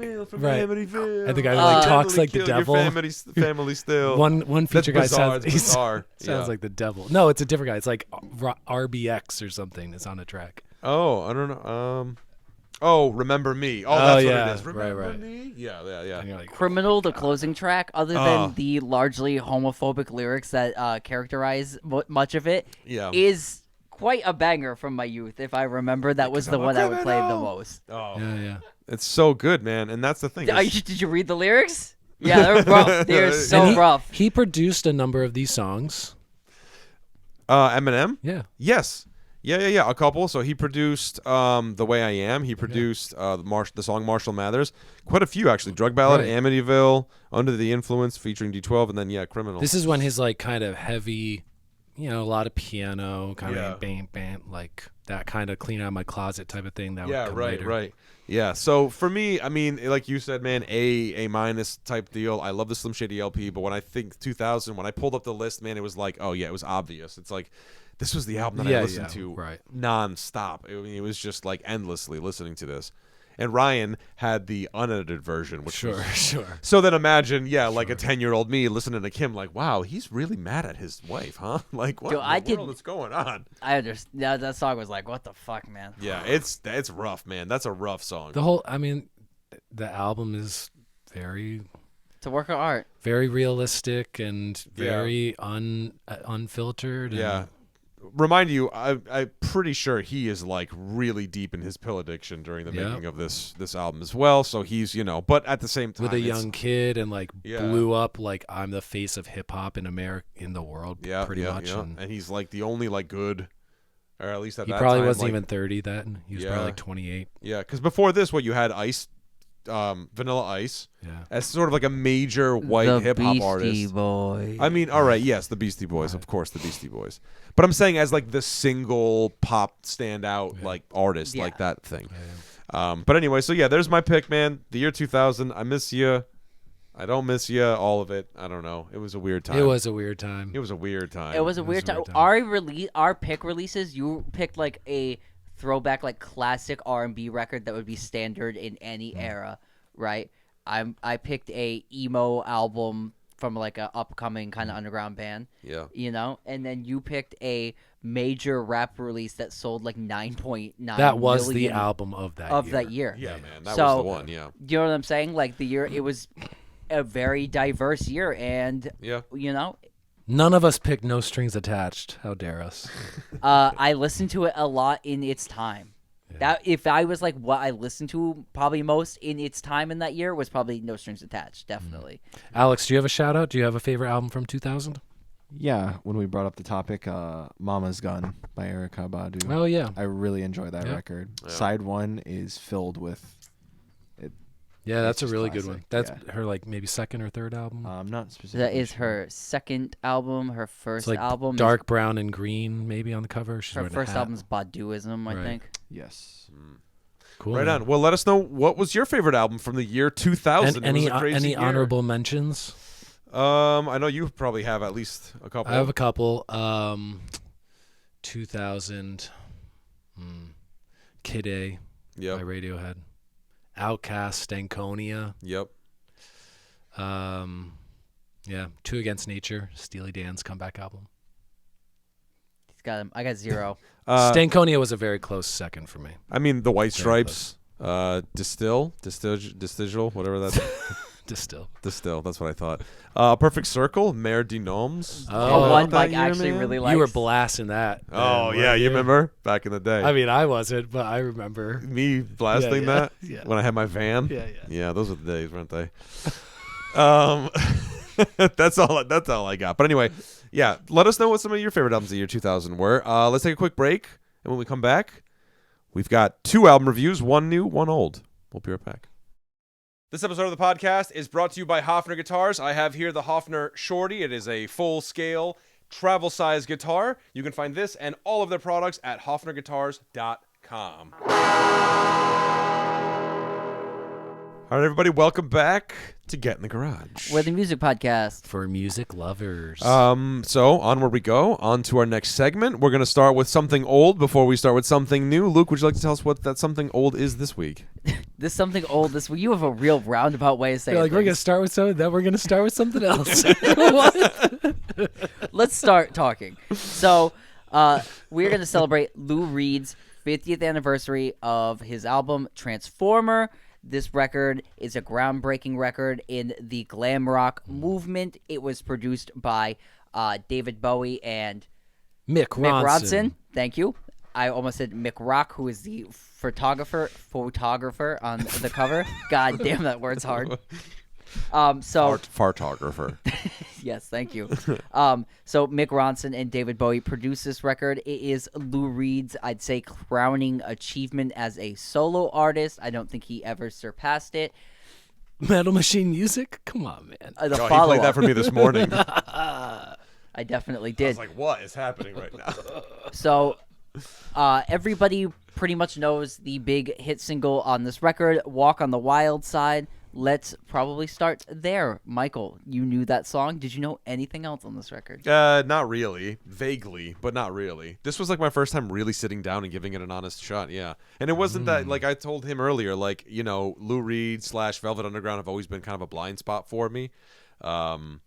Amityville. And the guy who like talks like the Kill your devil. Family still. One feature guy bizarre, sounds, it's bizarre. sounds Yeah. like the devil. No, it's a different guy. It's like RBX or something. It's on a track. Oh, I don't know. Remember Me. Oh, Oh, that's yeah. what it is. Right, Remember right. Me. Yeah. And you're like, Criminal, the closing track, other than the largely homophobic lyrics that characterize much of it, Yeah. is quite a banger from my youth. If I remember, that was the one I would play the most. Oh, yeah. it's so good, man. And that's the thing. Did you read the lyrics? Yeah, they're rough. They're so And rough. He produced a number of these songs. Eminem. Yeah. Yes. Yeah, a couple. So he produced The Way I Am. He produced the song Marshall Mathers. Quite a few, actually. Drug Ballad, Right. Amityville, Under the Influence, featuring D12, and then, Criminal. This is when his like kind of heavy, a lot of piano, kind Yeah. of bam, bam, like that kind of clean out my closet type of thing. That would come later. Right. Yeah, so for me, I mean, like you said, man, A minus type deal. I love the Slim Shady LP, but when I think 2000, when I pulled up the list, man, it was like, oh, yeah, it was obvious. It's like, this was the album that I listened to nonstop. It was just like endlessly listening to this. And Ryan had the unedited version, which Sure. So then imagine, like a 10-year-old me listening to Kim, like, wow, he's really mad at his wife, huh? Like, what Dude, in the world is going on? I understand. That song was like, what the fuck, man? Yeah, it's rough, man. That's a rough song. The album is very, It's a work of art. very realistic and very unfiltered. Yeah. Remind you, I'm pretty sure he is like really deep in his pill addiction during the making of this album as well. So he's, but at the same time, with a young kid and like Yeah. blew up like I'm the face of hip hop in America, in the world, pretty much. Yeah. And And he's like the only like good, or at least at he that probably time, wasn't like, even 30 then. He was Yeah. probably like 28. Yeah, because before this, what you had Ice, Vanilla Ice, Yeah. as sort of like a major white the hip hop Beastie artist. Boys. I mean, all right, yes, the Beastie Boys, of course, the Beastie Boys. But I'm saying as like the single pop standout like artist, like that thing. But anyway, so there's my pick, man. The year 2000. I miss you. I don't miss you. All of it. I don't know. It was a weird time. It was a weird time. It was a weird time. It was a weird time. Our pick releases. You picked like a throwback, like classic R&B record that would be standard in any era, right? I picked a emo album from like a upcoming kind of underground band. Yeah. And then you picked a major rap release that sold like 9.9 That was the million album of that year. Yeah, man. That So, was the one. Yeah. You know what I'm saying? Like the year, it was a very diverse year, and Yeah. None of us picked No Strings Attached. How dare us? I listened to it a lot in its time. That if I was like what I listened to probably most in its time in that year was probably No Strings Attached, definitely. Alex, do you have a shout out? Do you have a favorite album from 2000? Yeah, when we brought up the topic, Mama's Gun by Erykah Badu. Oh yeah. I really enjoy that Yeah. record. Yeah. Side 1 is filled with Yeah, that's a just really good classic, one. That's her like maybe second or third album. not specifically. That is sure. her second album. Her It's first like album. dark brown and green maybe on the cover. She's Her wearing a first hat. album's Baduism, I Right. think. Yes. Cool. Right man. on. Well, let us know what was your favorite album from the year 2000. And It was a crazy any year. honorable mentions? I know you probably have at least a couple. I have a couple. 2000. Kid A by Yep. Radiohead. Outcast, Stankonia. Yep. Yeah, Two Against Nature, Steely Dan's comeback album. He's got him. I got 0. Stankonia was a very close second for me. I mean, the White Very Stripes, Distill, whatever that's. Distill. Distill, that's what I thought. Perfect Circle, Mare de Noms. Oh, one that Mike year, actually man? really likes. You were blasting that. Oh, man, yeah, weren't you remember? Back in the day. I mean, I wasn't, but I remember. Me blasting Yeah, that yeah. when I had my van. Yeah. Yeah, those were the days, weren't they? That's all I got. But anyway, yeah, let us know what some of your favorite albums of the year 2000 were. Let's take a quick break, and when we come back, we've got 2 album reviews, one new, one old. We'll be right back. This episode of the podcast is brought to you by Hofner Guitars. I have here the Hofner Shorty. It is a full-scale, travel-size guitar. You can find this and all of their products at hofnerguitars.com. All right, everybody, welcome back to Get in the Garage. We're the music podcast. For music lovers. So onward we go. On to our next segment. We're going to start with something old before we start with something new. Luke, would you like to tell us what that something old is this week? This something old. This you have a real roundabout way of saying. You're like, we're things. gonna start with something, then we're gonna start with something else. Let's start talking. So, we're going to celebrate Lou Reed's 50th anniversary of his album Transformer. This record is a groundbreaking record in the glam rock movement. It was produced by David Bowie and Mick Ronson. Thank you. I almost said Mick Rock, who is the photographer on the cover. God damn, that word's hard. Fartographer. Yes, thank you. So Mick Ronson and David Bowie produced this record. It is Lou Reed's, I'd say, crowning achievement as a solo artist. I don't think he ever surpassed it. Metal Machine Music? Come on, man. The Oh, he follow-up, played that for me this morning. I definitely I did. was like, what is happening right now? So everybody pretty much knows the big hit single on this record, Walk on the Wild Side. Let's probably start there. Michael, you knew that song. Did you know anything else on this record? Not really. Vaguely, but not really. This was like my first time really sitting down and giving it an honest shot, yeah. And it wasn't that, like I told him earlier, like, you know, Lou Reed / Velvet Underground have always been kind of a blind spot for me. And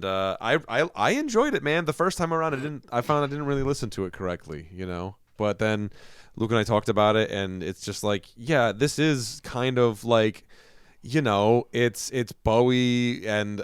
I enjoyed it, man. The first time around, I found I didn't really listen to it correctly, you know. But then Luke and I talked about it, and it's just like, yeah, this is kind of like, you know, it's Bowie and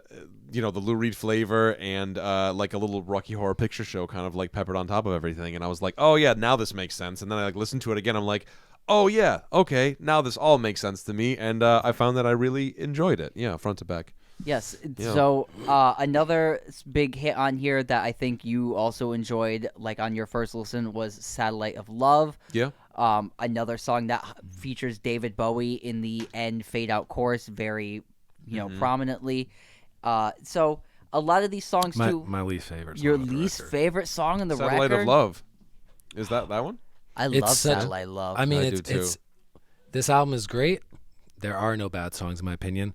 you know, the Lou Reed flavor and like a little Rocky Horror Picture Show kind of like peppered on top of everything. And I was like, oh yeah, now this makes sense. And then I like listened to it again. I'm like, oh yeah, okay, now this all makes sense to me. And I found that I really enjoyed it. Yeah, front to back. Yes. Yeah. So another big hit on here that I think you also enjoyed, like on your first listen, was Satellite of Love. Yeah. Another song that features David Bowie in the end fade out chorus very, you know, prominently. So a lot of these songs too. My least favorite song Your on the least record. favorite song on the Satellite record? of Love. Is that one? I It's love such- Satellite of Love. I mean, I do it's too. this album is great. There are no bad songs in my opinion,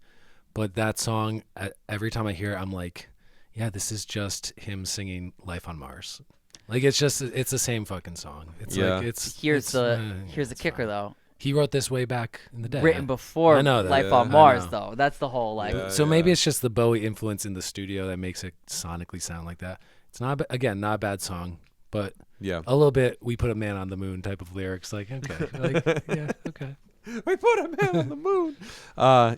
but that song, every time I hear it, I'm like, yeah, this is just him singing "Life on Mars." Like it's the same fucking song. It's Yeah. like it's here's it's, the it's kicker fine. though. He wrote this way back in the day. Written before I know that. Life Yeah, on I Mars know. though. That's the whole like. Yeah. So maybe it's just the Bowie influence in the studio that makes it sonically sound like that. It's not not a bad song, but Yeah. a little bit "We Put a Man on the Moon" type of lyrics. Like okay, like yeah, okay. We put a man on the moon.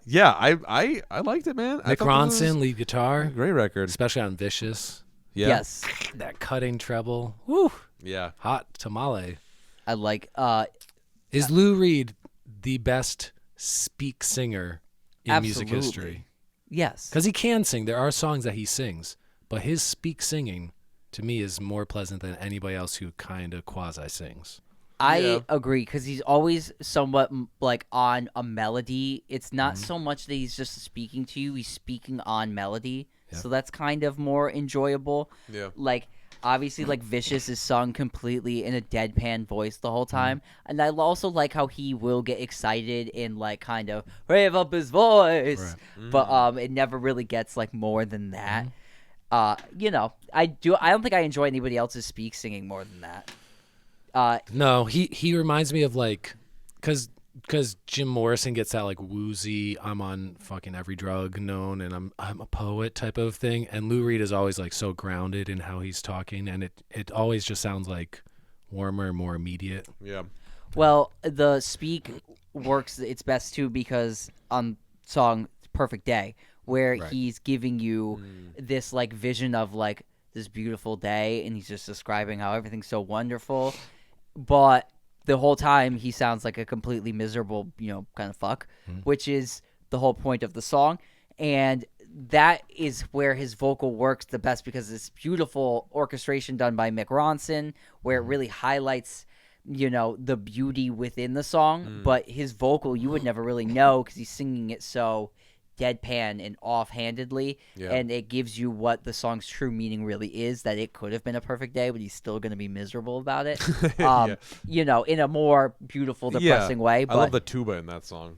Yeah, I liked it, man. I Mick thought this was Ronson lead guitar, a great record. especially on "Vicious." Yeah. Yes, That cutting treble, woo, Yeah. hot tamale. I like. Is Lou Reed the best speak singer in music Absolutely. history? Yes. Because he can sing. There are songs that he sings, but his speak singing to me is more pleasant than anybody else who kind of quasi sings. I Yeah. agree because he's always somewhat like on a melody. It's not so much that he's just speaking to you; he's speaking on melody. Yeah. So that's kind of more enjoyable. Yeah. Like obviously, like "Vicious" is sung completely in a deadpan voice the whole time, and I also like how he will get excited and like kind of rev up his voice, but it never really gets like more than that. You know, I don't think I enjoy anybody else's speak singing more than that. No, he reminds me of like, cause Jim Morrison gets that like woozy, I'm on fucking every drug known and I'm a poet type of thing, and Lou Reed is always like so grounded in how he's talking, and it always just sounds like warmer, more immediate. Yeah. Well, the speak works its best too because on song "Perfect Day," where Right. he's giving you this like vision of like this beautiful day, and he's just describing how everything's so wonderful, but the whole time he sounds like a completely miserable, you know, kind of fuck, which is the whole point of the song. And that is where his vocal works the best because it's beautiful orchestration done by Mick Ronson, where it really highlights, you know, the beauty within the song. But his vocal, you would never really know because he's singing it so deadpan and offhandedly, Yeah. and it gives you what the song's true meaning really is, that it could have been a perfect day, but he's still going to be miserable about it. Yeah. You know, in a more beautiful, depressing way. But I love the tuba in that song.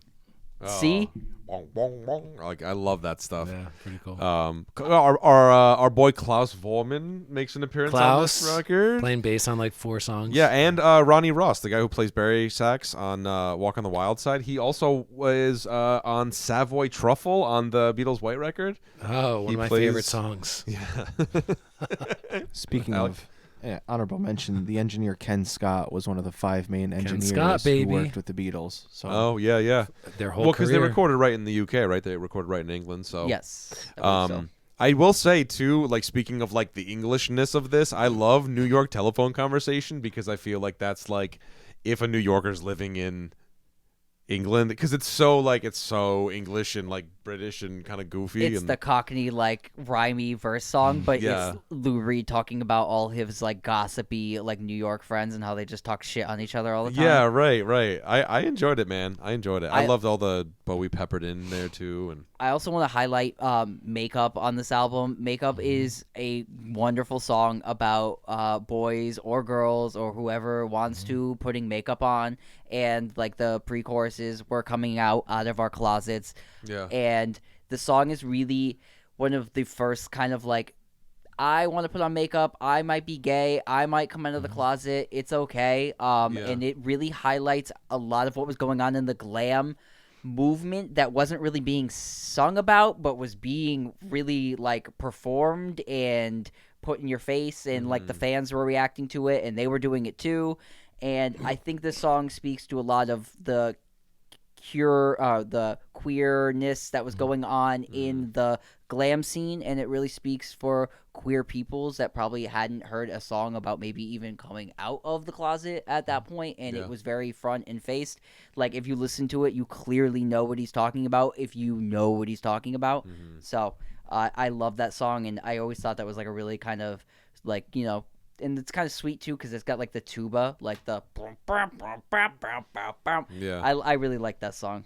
See? Bong, bong, bong. Like I love that stuff. Yeah, pretty cool. Our boy Klaus Vormann makes an appearance on this Klaus record. playing bass on like 4 songs. Yeah, and Ronnie Ross, the guy who plays Barry sax on Walk on the Wild Side, he also was on Savoy Truffle on the Beatles' White record. Oh, one He of my plays- favorite songs. Speaking Alex? of honorable mention, the engineer Ken Scott was one of the 5 main engineers Scott, baby. who worked with the Beatles. So Oh yeah. Their whole Well, because career. they recorded right in the UK, right? They recorded right in England, so yes. I believe so. I will say too, like speaking of like the Englishness of this, I love New York telephone conversation because I feel like that's like if a New Yorker's living in England, because it's so English and like British and kind of goofy. It's and the Cockney like rhymey verse song, but Yeah. it's Lou Reed talking about all his like gossipy like New York friends and how they just talk shit on each other all the time. Yeah, right. I enjoyed it, man. I enjoyed it. I I- loved all the Bowie peppered in there too, and I also want to highlight Makeup on this album. Makeup is a wonderful song about boys or girls or whoever wants to putting makeup on, and like the pre-choruses were coming out of our closets, yeah, and the song is really one of the first kind of like, I want to put on makeup, I might be gay, I might come out of the closet, it's okay. And it really highlights a lot of what was going on in the glam movement that wasn't really being sung about, but was being really like performed and put in your face, and like the fans were reacting to it and they were doing it too. And I think this song speaks to a lot of the queerness that was going on in the glam scene, and it really speaks for queer peoples that probably hadn't heard a song about maybe even coming out of the closet at that point, and Yeah. it was very front and faced. Like if you listen to it, you clearly know what he's talking about if you know what he's talking about. So I love that song, and I always thought that was like a really kind of like, you know, and it's kind of sweet too because it's got like the tuba, like the yeah, I really like that song.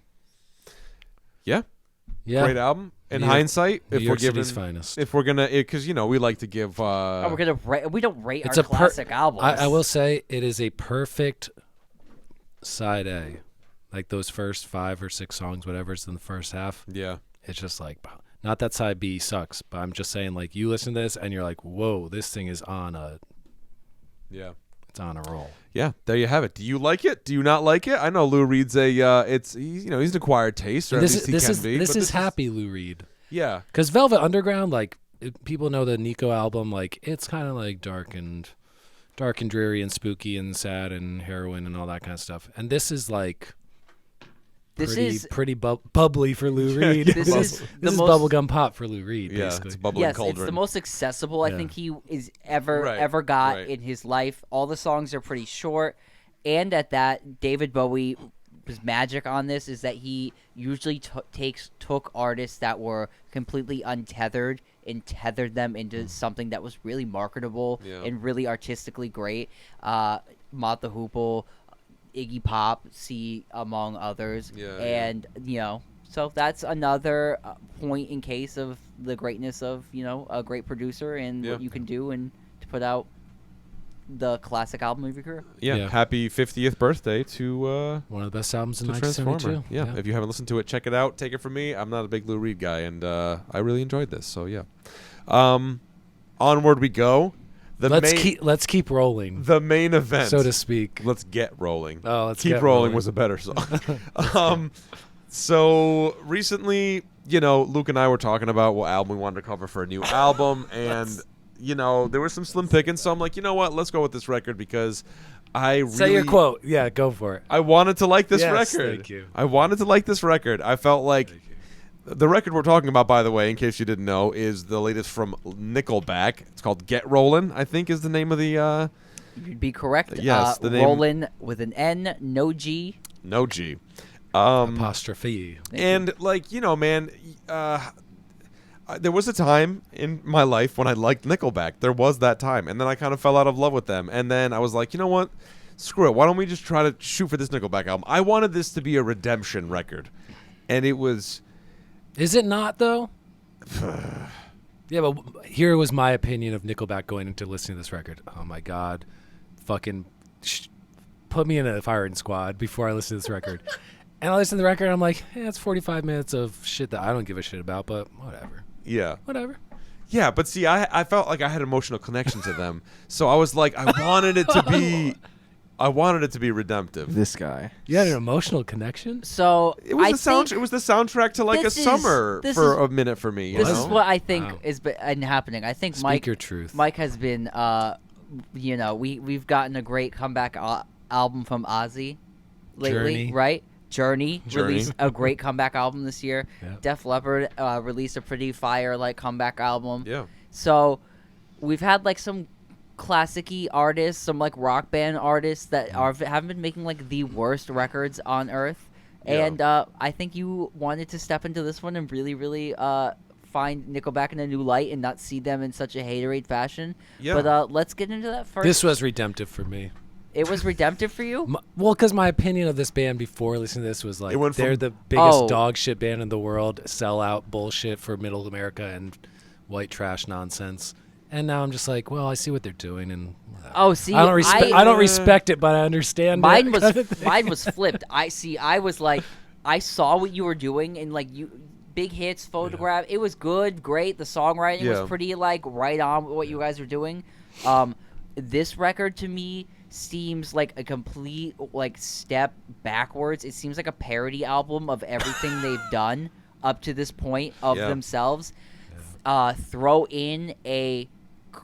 Yeah. great album. In New York- hindsight, New if York we're giving, City's finest. if we're gonna, because you know we like to give. Oh, we're gonna we don't rate It's our a per- classic albums. I will say it is a perfect side A. Like those first 5 or 6 songs, whatever's in the first half. Yeah, It's just like, not that side B sucks, but I'm just saying, like, you listen to this and you're like, whoa, this thing is on a roll. yeah. There you have it. Do you like it? Do you not like it? I know Lou Reed's he's an acquired taste, or at least he can be. This but is happy Lou Reed. Yeah, Because Velvet Underground, like, people know the Nico album, like, it's kind of like dark and dreary and spooky and sad and heroin and all that kind of stuff. And this is like pretty bubbly for Lou Reed. This is the This is most- bubblegum pop for Lou Reed, yeah. basically. It's bubbling Yes, cauldron. it's the most accessible I Yeah. think he is ever Right, got right. in his life. All the songs are pretty short, and at that, David Bowie's magic on this is that he usually took artists that were completely untethered and tethered them into something that was really marketable Yeah. and really artistically great. Mott the Hoople, Iggy Pop, among others. Yeah, and you know, so that's another point in case of the greatness of, you know, a great producer and Yeah. what you can do and to put out the classic album of your career. Yeah, happy 50th birthday to One of the best albums in to Transformer. 1972. Yeah. If you haven't listened to it, check it out. Take it from me. I'm not a big Lou Reed guy, and I really enjoyed this. So yeah, onward we go. Let's keep rolling, The main event, so to speak. Let's get rolling. Oh, let's Keep get rolling was a better song. So recently, you know, Luke and I were talking about what album we wanted to cover for a new album, and you know, there was some slim pickings. So I'm like, you know what? Let's go with this record because I really Say your quote. Yeah, go for it. I wanted to like this Yes, record. thank you. I wanted to like this record. I felt like the record we're talking about, by the way, in case you didn't know, is the latest from Nickelback. It's called Get Rollin', I think is the name of the You'd be correct. Yes, the name- Rollin with an N, no G. no G. Apostrophe. And like, you know, man, there was a time in my life when I liked Nickelback. There was that time, and then I kind of fell out of love with them. And then I was like, you know what? Screw it. Why don't we just try to shoot for this Nickelback album? I wanted this to be a redemption record, and it was. Is it not, though? Yeah, but here was my opinion of Nickelback going into listening to this record. Oh, my God. Fucking put me in a firing squad before I listen to this record. And I listen to the record, and I'm like, it's 45 minutes of shit that I don't give a shit about, but whatever. Yeah. Whatever. Yeah, but see, I felt like I had emotional connection to them, so I was like, I wanted it to be redemptive. This guy. You had an emotional connection? So It was I the sound. think It was the soundtrack to like a this is- summer this for is- a minute for me. You this know? is what I think Wow. is been happening. I think Speak your truth. Mike has been, you know, we've gotten a great comeback album from Ozzy lately, Journey. right? Journey Journey. released a great comeback album this year. Yeah. Def Leppard released a pretty fire like comeback album. Yeah. So we've had like some classic-y artists, some like rock band artists that haven't been making like the worst records on earth. And I think you wanted to step into this one and really, really find Nickelback in a new light and not see them in such a haterade fashion. Yeah. But let's get into that first. This was redemptive for me. It was redemptive for you? Well, because my opinion of this band before listening to this was like, It went they're from- the biggest Oh. dog shit band in the world, sell out bullshit for middle America and white trash nonsense. And now I'm just like, well, I see what they're doing, and Oh, see, I don't respect it, but I understand. Mine it. was mine was flipped. I was like, I saw what you were doing, and like you, big hits, photograph. It was good, great. The songwriting was pretty like right on with what you guys were doing. This record to me seems like a complete like step backwards. It seems like a parody album of everything they've done up to this point of themselves. Throw in a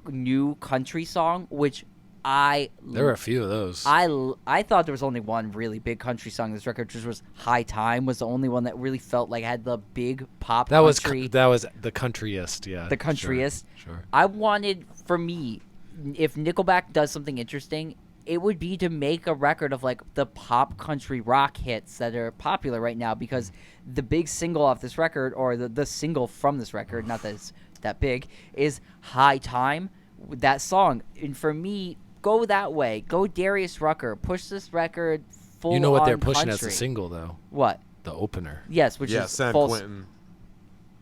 new country song, which there were a few of those. I thought there was only one really big country song in this record, which was High Time. Was the only one that really felt like had the big pop country. That was the countryest, yeah. The countryest. Sure. I wanted, for me, if Nickelback does something interesting, it would be to make a record of like the pop country rock hits that are popular right now, because the big single off this record, or the single from this record, not that it's that big, is High Time. That song. And for me, go that way. Go Darius Rucker. Push this record full on. You know what they're pushing country. as a single, though? What? The opener. Yes, which is San false. Quentin.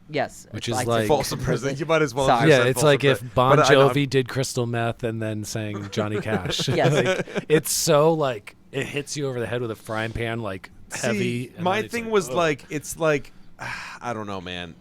Yes, Which it's is like False imprisonment. You might as well. Sorry. have Yeah, said it's false like if imprisonment. Bon But I know- Jovi did crystal meth and then sang Johnny Cash. Yes. Like, it's so like it hits you over the head with a frying pan, like heavy. See, and my then it's thing like, was ugh. like, it's like, I don't know, man.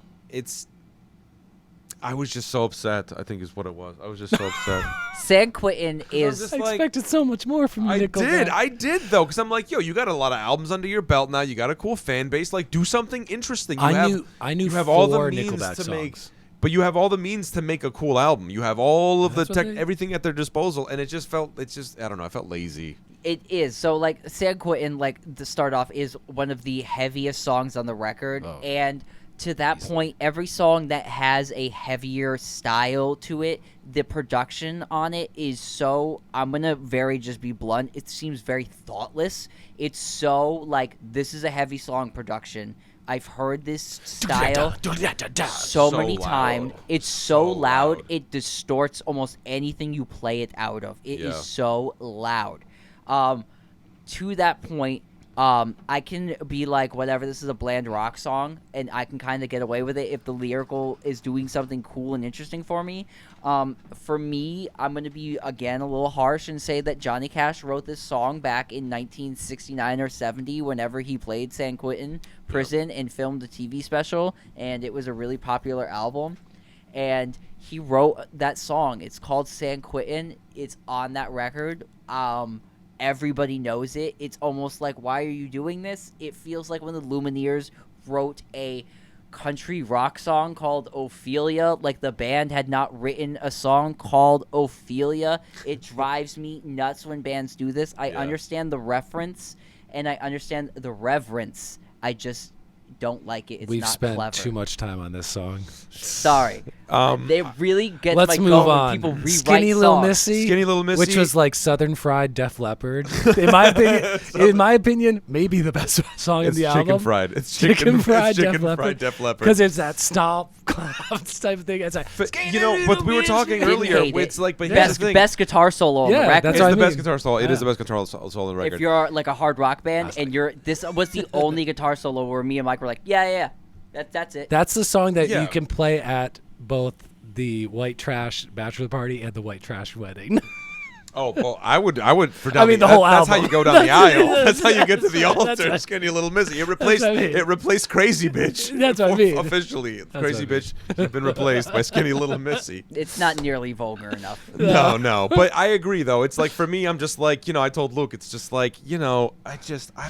I was just so upset, I think is what it was. I was just so upset. San Quentin is just I like- expected so much more from Nickelback. I did though, because I'm like, yo, you got a lot of albums under your belt now. You got a cool fan base. Like, do something interesting. I knew you have all the four means Nickelback to make, songs. but you have all the means to make a cool album. You have all of That's the what tech, they- everything at their disposal, and it just felt, I don't know, I felt lazy. It is. So, like, San Quentin, like, to start off, is one of the heaviest songs on the record. Oh. And to that point, every song that has a heavier style to it, the production on it is so, I'm going to just be blunt, it seems very thoughtless. It's so, like, this is a heavy song production. I've heard this style so many loud. times. It's so loud, loud. it distorts almost anything you play it out of. It is Yeah. so loud. To that point, I can be like, whatever, this is a bland rock song, and I can kind of get away with it if the lyrical is doing something cool and interesting for me. For me, I'm going to be, again, a little harsh and say that Johnny Cash wrote this song back in 1969 or 70 whenever he played San Quentin Prison and filmed a TV special, and it was a really popular album. And he wrote that song. It's called San Quentin. It's on that record. Everybody knows it. It's almost like, why are you doing this? It feels like when the Lumineers wrote a country rock song called Ophelia, like the band had not written a song called Ophelia. It drives me nuts when bands do this. I understand the reference and I understand the reverence. I just don't like it. It's We've not spent clever. too much time on this song. Sorry. They really get Let's my move goat when on. people rewrite Skinny Little songs. Missy, Skinny Little Missy. which was like Southern Fried Def Leppard. In my opinion, maybe the best song in It's the chicken album. fried. It's Chicken fried it's chicken Def fried Leppard. Def Leppard. Because it's that stomp claps type of thing. It's like, But, you know, but we were talking Didn't earlier. hate it. It's like, but here's Best, the thing. best guitar solo on Yeah, the record. that's It's what I the best mean. guitar solo. It is Yeah. the best guitar solo on the record. If you're like a hard rock band and this was the only guitar solo where me and Mike were like, yeah, that's it. that's the song that Yeah. you can play at both the white trash bachelor party and the white trash wedding. Oh, well, I would for I mean, the whole That's how album. you go down the aisle. That's how you get to the That's altar. right. Skinny Little Missy. It replaced what I mean. it replaced Crazy Bitch. That's what I mean. Officially, what Crazy I mean. Bitch has been replaced by Skinny Little Missy. It's not nearly vulgar enough. No. But I agree, though. It's like, for me, I'm just like, I told Luke, it's just like, I don't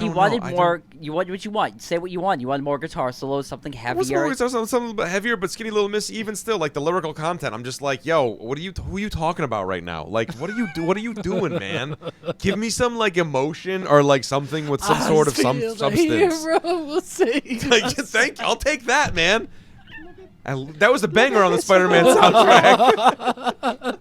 He know. wanted I more. You want what you want. Say what you want. You want more guitar solos, something What's heavier. more, something a bit heavier, but Skinny Little Missy, even still, like the lyrical content, I'm just like, yo, who are you talking about right now? Like, what are you doing, man? Give me some like emotion or like something with some sort of substance. Thank you. I'll take that, man. That was a banger on the Spider-Man soundtrack.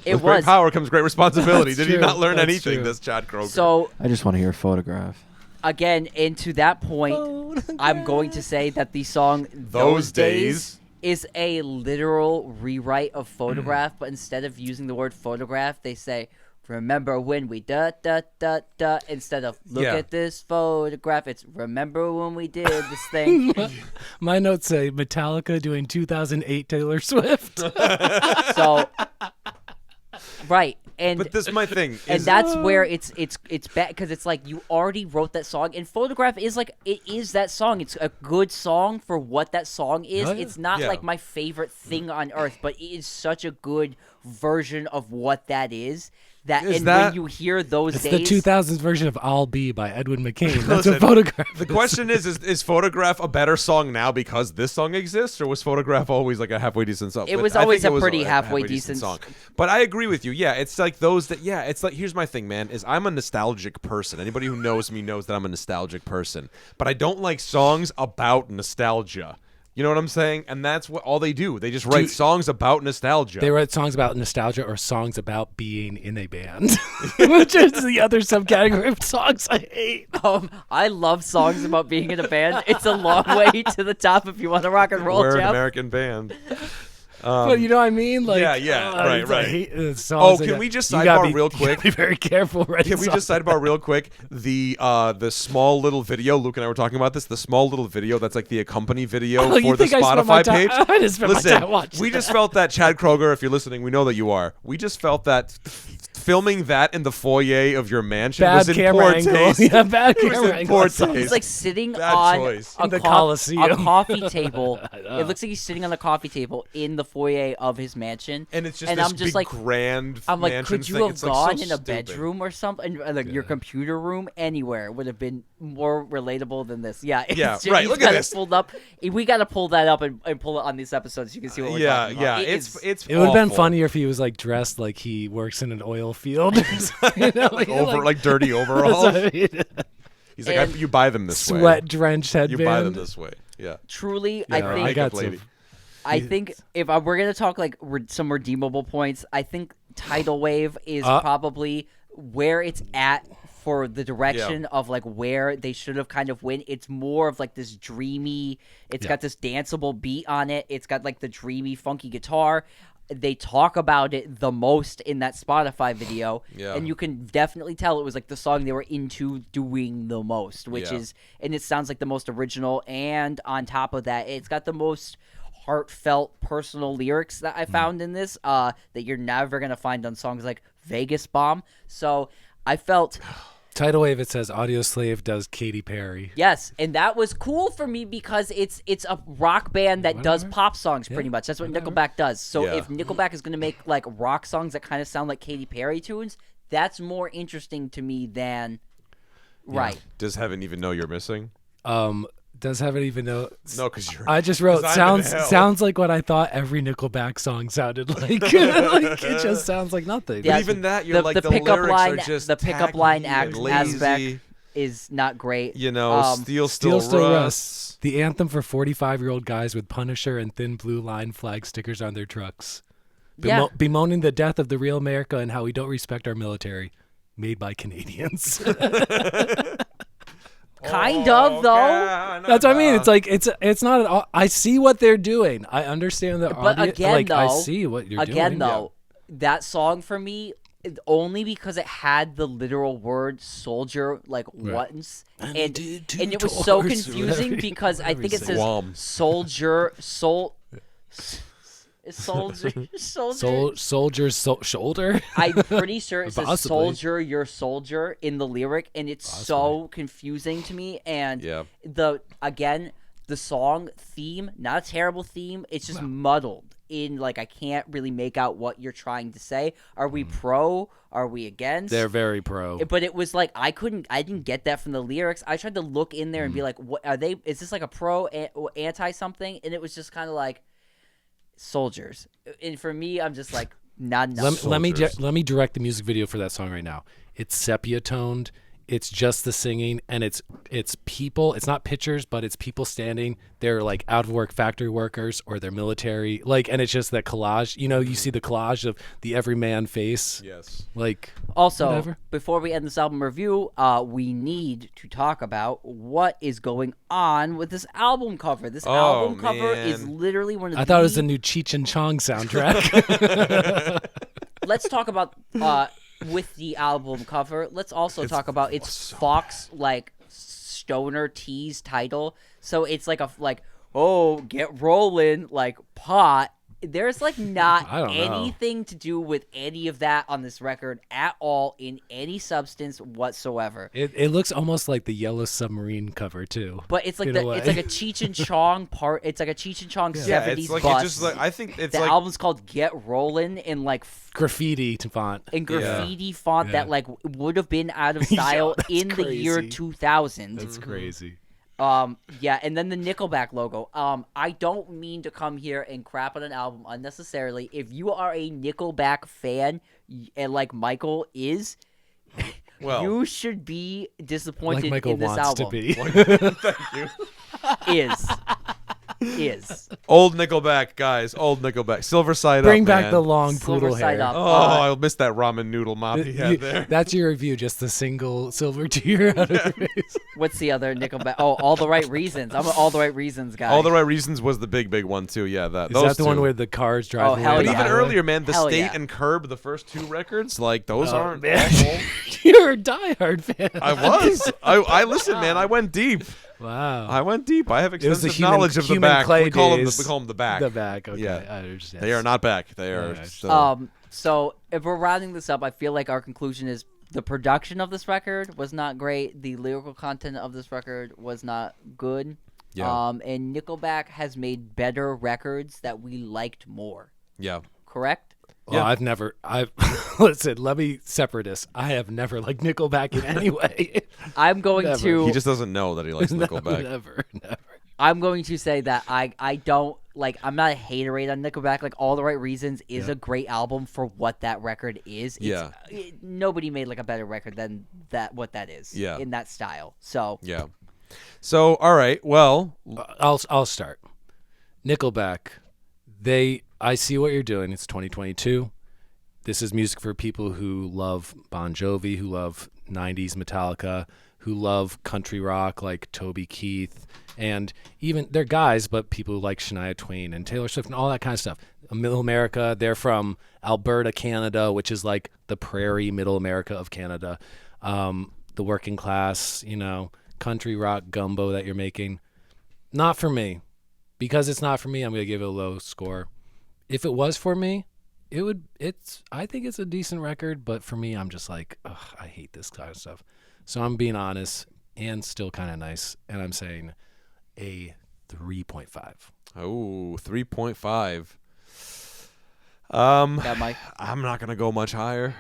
It With great was. power comes great responsibility. That's Did you true. not learn That's anything, true. this Chad Kroger? So I just want to hear a photograph. again, and to that point, I'm going to say that the song Those Days is a literal rewrite of Photograph, but instead of using the word photograph, they say, remember when we instead of look Yeah. at this photograph, it's remember when we did this thing. My notes say Metallica doing 2008 Taylor Swift. So, right. And But this is my thing. and that's where it's bad, because it's like you already wrote that song, and Photograph is like, it is that song. It's a good song for what that song is. Oh, yeah. It's not Yeah. like my favorite thing on earth, but it is such a good version of what that is. Is When that- you hear those It's days, the 2000s version of I'll Be by Edwin McCain. That's Listen, what Photograph The is. question is Photograph a better song now because this song exists, or was Photograph always like a halfway decent song? It But was I always think a it was pretty halfway decent song. But I agree with you. Yeah, it's like those that. Yeah, it's like here's my thing, man. Is I'm a nostalgic person. Anybody who knows me knows that I'm a nostalgic person. But I don't like songs about nostalgia. You know what I'm saying? And that's what all they do. They just write songs about nostalgia. They write songs about nostalgia or songs about being in a band, which is the other subcategory of songs I hate. I love songs about being in a band. It's a long way to the top if you want to rock and roll, We're an Jeff. American band. But you know what I mean? Like, yeah, right, I right. hate Oh, songs can like we just you gotta sidebar real quick? Be very careful. Can we just sidebar real quick? The small little video, Luke and I were talking about this. The small little video that's like the accompany video Oh, you for the think I spent my Spotify time- page. I didn't spend my Listen, time watching we that. just felt that Chad Kroger, if you're listening, we know that you are. We just felt that filming that in the foyer of your mansion Bad was in camera poor angle. taste. Yeah, bad It was camera in angle. poor It's taste. He's like sitting Bad on choice. a, In the a Coliseum. coffee table. It looks like he's sitting on a coffee table in the foyer of his mansion. And it's just and this I'm just big like, grand I'm like, mansion could you thing. have It's, like, gone so in a stupid. bedroom or something? Like your computer room, anywhere would have been more relatable than this. Yeah, it's Yeah, just, right, he's look at got it this. pulled up. We got to pull that up and pull it on these episodes so you can see what we're Yeah, talking about. yeah. It's It would have been awful. funnier if he was like dressed like he works in an oil field. You know, Like dirty overalls. I mean, He's like, And- you buy them this way. sweat drenched You headband. buy them this way. Yeah. Truly, Yeah, I I think got lady. some. I think if we're gonna talk like some redeemable points, I think Tidal Wave is probably where it's at for the direction of like where they should have kind of went. It's more of like this dreamy. It's got this danceable beat on it. It's got like the dreamy, funky guitar. They talk about it the most in that Spotify video, and you can definitely tell it was like the song they were into doing the most, which is, and it sounds like the most original. And on top of that, it's got the most heartfelt, personal lyrics that I found in this that you're never gonna find on songs like Vegas Bomb. So I felt. Tidal Wave, it says Audio Slave does Katy Perry. Yes, and that was cool for me because it's a rock band that does pop songs pretty much. That's what Nickelback does. So if Nickelback is going to make like rock songs that kind of sound like Katy Perry tunes, that's more interesting to me than right. Does heaven even know you're missing? Does Heaven even know? No, because you're. I just wrote 'Cause I'm in hell. sounds like what I thought every Nickelback song sounded like. Like it just sounds like nothing. Yeah, But even that, you're like the pickup lyrics line, are just the pickup line tacky and aspect lazy. is not great. You know, steel still Still rusts. The anthem for 45-year-old guys with Punisher and thin blue line flag stickers on their trucks. Yeah. Bemoaning the death of the real America and how we don't respect our military. Made by Canadians. Kind of though. That's what I mean. It's like it's not at all. I see what they're doing. I understand the But audience. again, like, though, I see what you're doing. Again, though, that song for me, only because it had the literal word "soldier" like once, and it was so tours, confusing whatever- because I whatever think you it say. says Guam. soldier, soldier. Shoulder. I'm pretty sure it says Possibly. "soldier, your soldier" in the lyric, and it's so confusing to me. And the song theme, not a terrible theme. It's just muddled in. Like I can't really make out what you're trying to say. Are we pro? Are we against? They're very pro. But it was like I didn't get that from the lyrics. I tried to look in there and be like, what are they? Is this like a pro or anti something? And it was just kind of like soldiers. And for me, I'm just like not enough. Let me direct the music video for that song right now. It's sepia toned. it's just the singing, and it's people. It's not pictures, but it's people standing. They're like out of work factory workers, or they're military. Like, and it's just that collage. You know, you see the collage of the everyman face. Yes. Like, Also, whatever. before we end this album review, we need to talk about what is going on with this album cover. This album cover is man. literally one of the... I thought it was the new Cheech and Chong soundtrack. Let's talk about with the album cover. Let's also talk about its so Fox like stoner tease title. So it's like oh, get rolling, like pot. There's like not I don't know. anything to do with any of that on this record at all in any substance whatsoever. It looks almost like the Yellow Submarine cover too. But it's like in a way. it's like a Cheech and Chong part. It's like a Cheech and Chong 70s Yeah, it's like bus. it just like I think it's The like album's called Get Rollin' in like Graffiti to font. in graffiti font that like would have been out of style that's in the year crazy. 2000. That's crazy. Yeah, and then the Nickelback logo. I don't mean to come here and crap on an album unnecessarily. If you are a Nickelback fan, and like Michael is, well, you should be disappointed Like Michael in this wants album. to be. thank you. Is Old Nickelback, guys. Old Nickelback. Silver Side Bring Up, back man. the long Silver poodle Side hair. Up. Oh, I missed that ramen noodle mop he had there. That's your review, just the single silver tear out of your face. What's the other Nickelback? Oh, All the Right Reasons. I'm an All the Right Reasons guy. All the Right Reasons was the big one too. Yeah, that. Is those that the one two. where the cars drive away? hell But yeah. even earlier, man, The Hell State yeah. and Curb, the first two records, like those aren't man. awful. You're a diehard fan. I was. I listened, man. I went deep. Wow. I went deep. I have It was the extensive knowledge of the human back. clay We call them days. the back. The back. Okay. Yeah. I understand. They are not back. They are. Alright. Still. So if we're rounding this up, I feel like our conclusion is the production of this record was not great. The lyrical content of this record was not good. Yeah. And Nickelback has made better records that we liked more. Yeah. Correct? Well, Yeah. I've listen, let me separate this. I have never liked Nickelback in any way. I'm going Never. to He just doesn't know that he likes Nickelback. Never. I'm going to say that I don't like. I'm not a haterade on Nickelback. Like All the Right Reasons is a great album for what that record is. Nobody made like a better record than that. What that is. Yeah. In that style. So Yeah. So, all right. Well, I'll start. Nickelback. I see what you're doing. It's 2022. This is music for people who love Bon Jovi, who love 90s Metallica, who love country rock like Toby Keith, and even they're guys, but people who like Shania Twain and Taylor Swift and all that kind of stuff. Middle America, they're from Alberta, Canada, which is like the prairie middle America of Canada. The working class, country rock gumbo that you're making. Not for me. Because it's not for me, I'm going to give it a low score. If it was for me, I think it's a decent record, but for me, I'm just like, ugh, I hate this kind of stuff. So I'm being honest and still kind of nice, and I'm saying a 3.5. oh, 3.5. yeah, Mike. I'm not gonna go much higher.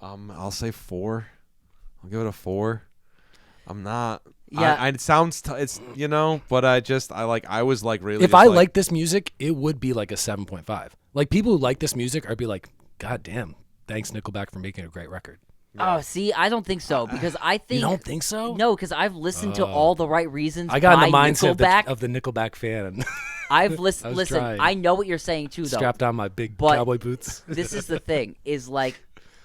I'll say 4. I'll give it a 4. I'm not. Yeah. It sounds. It's but I was like really. If just I like, liked this music, it would be like a 7.5. Like people who like this music are be like, God damn, thanks Nickelback for making a great record. Oh, see, I don't think so because I think You don't think so? No, because I've listened to All the Right Reasons. I got in the by mindset Nickelback. of the Nickelback fan. I've listened. Listen, trying. I know what you're saying too, though. Strapped on my big But- cowboy boots. This is the thing: is like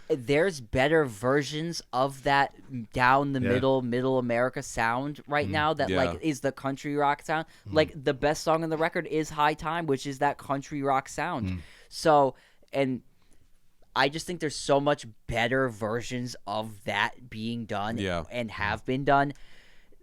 there's better versions of that down the middle America sound right now that Yeah. like is the country rock sound. Like the best song on the record is High Time, which is that country rock sound. So, and I just think there's so much better versions of that being done and have been done.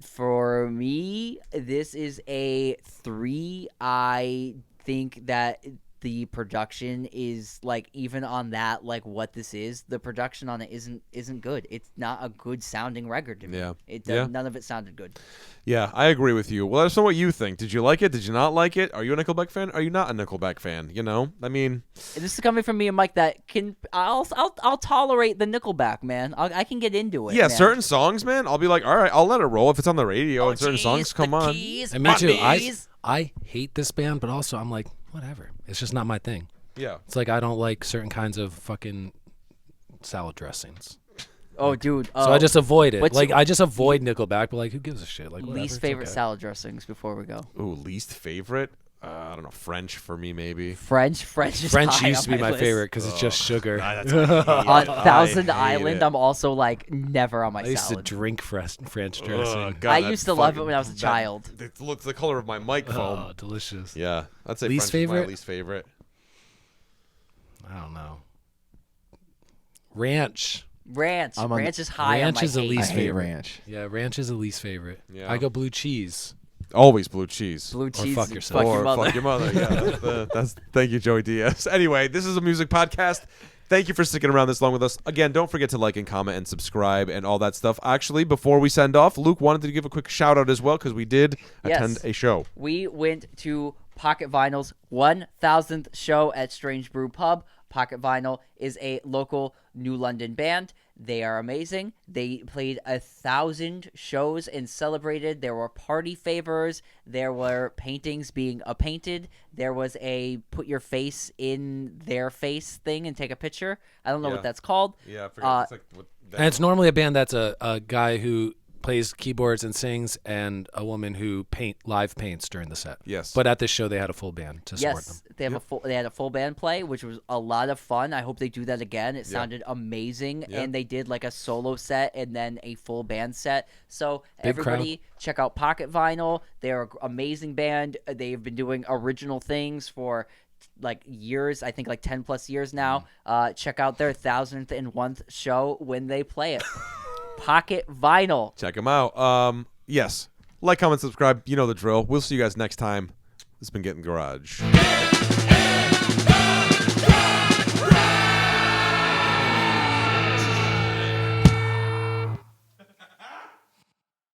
For me, this is a 3. I think that the production is like even on that, like what this is, the production on it isn't good. It's not a good sounding record to me. Yeah. None of it sounded good. Yeah, I agree with you. Well, let us know what you think. Did you like it? Did you not like it? Are you a Nickelback fan? Are you not a Nickelback fan? I mean, And this is coming from me and Mike that I'll tolerate the Nickelback, man. I can get into it. yeah, man. certain songs, man, I'll be like, all right, I'll let it roll if it's on the radio. And certain songs, come on. And me too. I hate this band, but also I'm like, whatever. It's just not my thing. Yeah. It's like I don't like certain kinds of fucking salad dressings. Oh, dude. So I just avoid it. what's Like your- I just avoid Nickelback, but like who gives a shit? Like whatever, Least it's favorite okay. salad dressings before we go. Ooh, least favorite? I don't know. French for me, maybe. French is French high used to on be my list. favorite because it's just sugar. That's On Thousand I hate Island, it. I'm also like never on my I used salad. to drink French dressing. Ugh, God, I that used to love it fucking- when I was a that- child. It looks the color of my mic foam. Oh, delicious. Yeah, I'd say Least French is my favorite? least favorite. I don't know. Ranch. Ranch. I'm on Ranch is high Ranch on my is the hate. I least hate favorite. ranch. Yeah, ranch is the least favorite. Yeah. I go blue cheese. Always blue cheese. Blue cheese. fuck yourself. Fuck your Or mother. fuck your mother. Yeah, that's thank you, Joey Diaz. Anyway, this is a music podcast. Thank you for sticking around this long with us. Again, don't forget to like and comment and subscribe and all that stuff. Actually, before we send off, Luke wanted to give a quick shout out as well because we did attend Yes. a show. We went to Pocket Vinyl's 1000th show at Strange Brew Pub. Pocket Vinyl is a local New London band. They are amazing. They played 1,000 shows and celebrated. There were party favors. There were paintings being painted. There was a put your face in their face thing and take a picture. I don't know Yeah. what that's called. Yeah, I forgot. It's like And it's normally a band that's a guy who plays keyboards and sings, and a woman who live paints during the set. Yes. But at this show, they had a full band to support them. Yes, they have they had a full band play, which was a lot of fun. I hope they do that again. It Yeah. sounded amazing, Yeah. and they did like a solo set and then a full band set. So Big everybody, check out Pocket Vinyl. They're an amazing band. They've been doing original things for like years. I think like 10+ years now. Check out their 1001th show when they play it. Pocket Vinyl. Check them out. Yes. Like, comment, subscribe. You know the drill. We'll see you guys next time. This has been Getting Garage.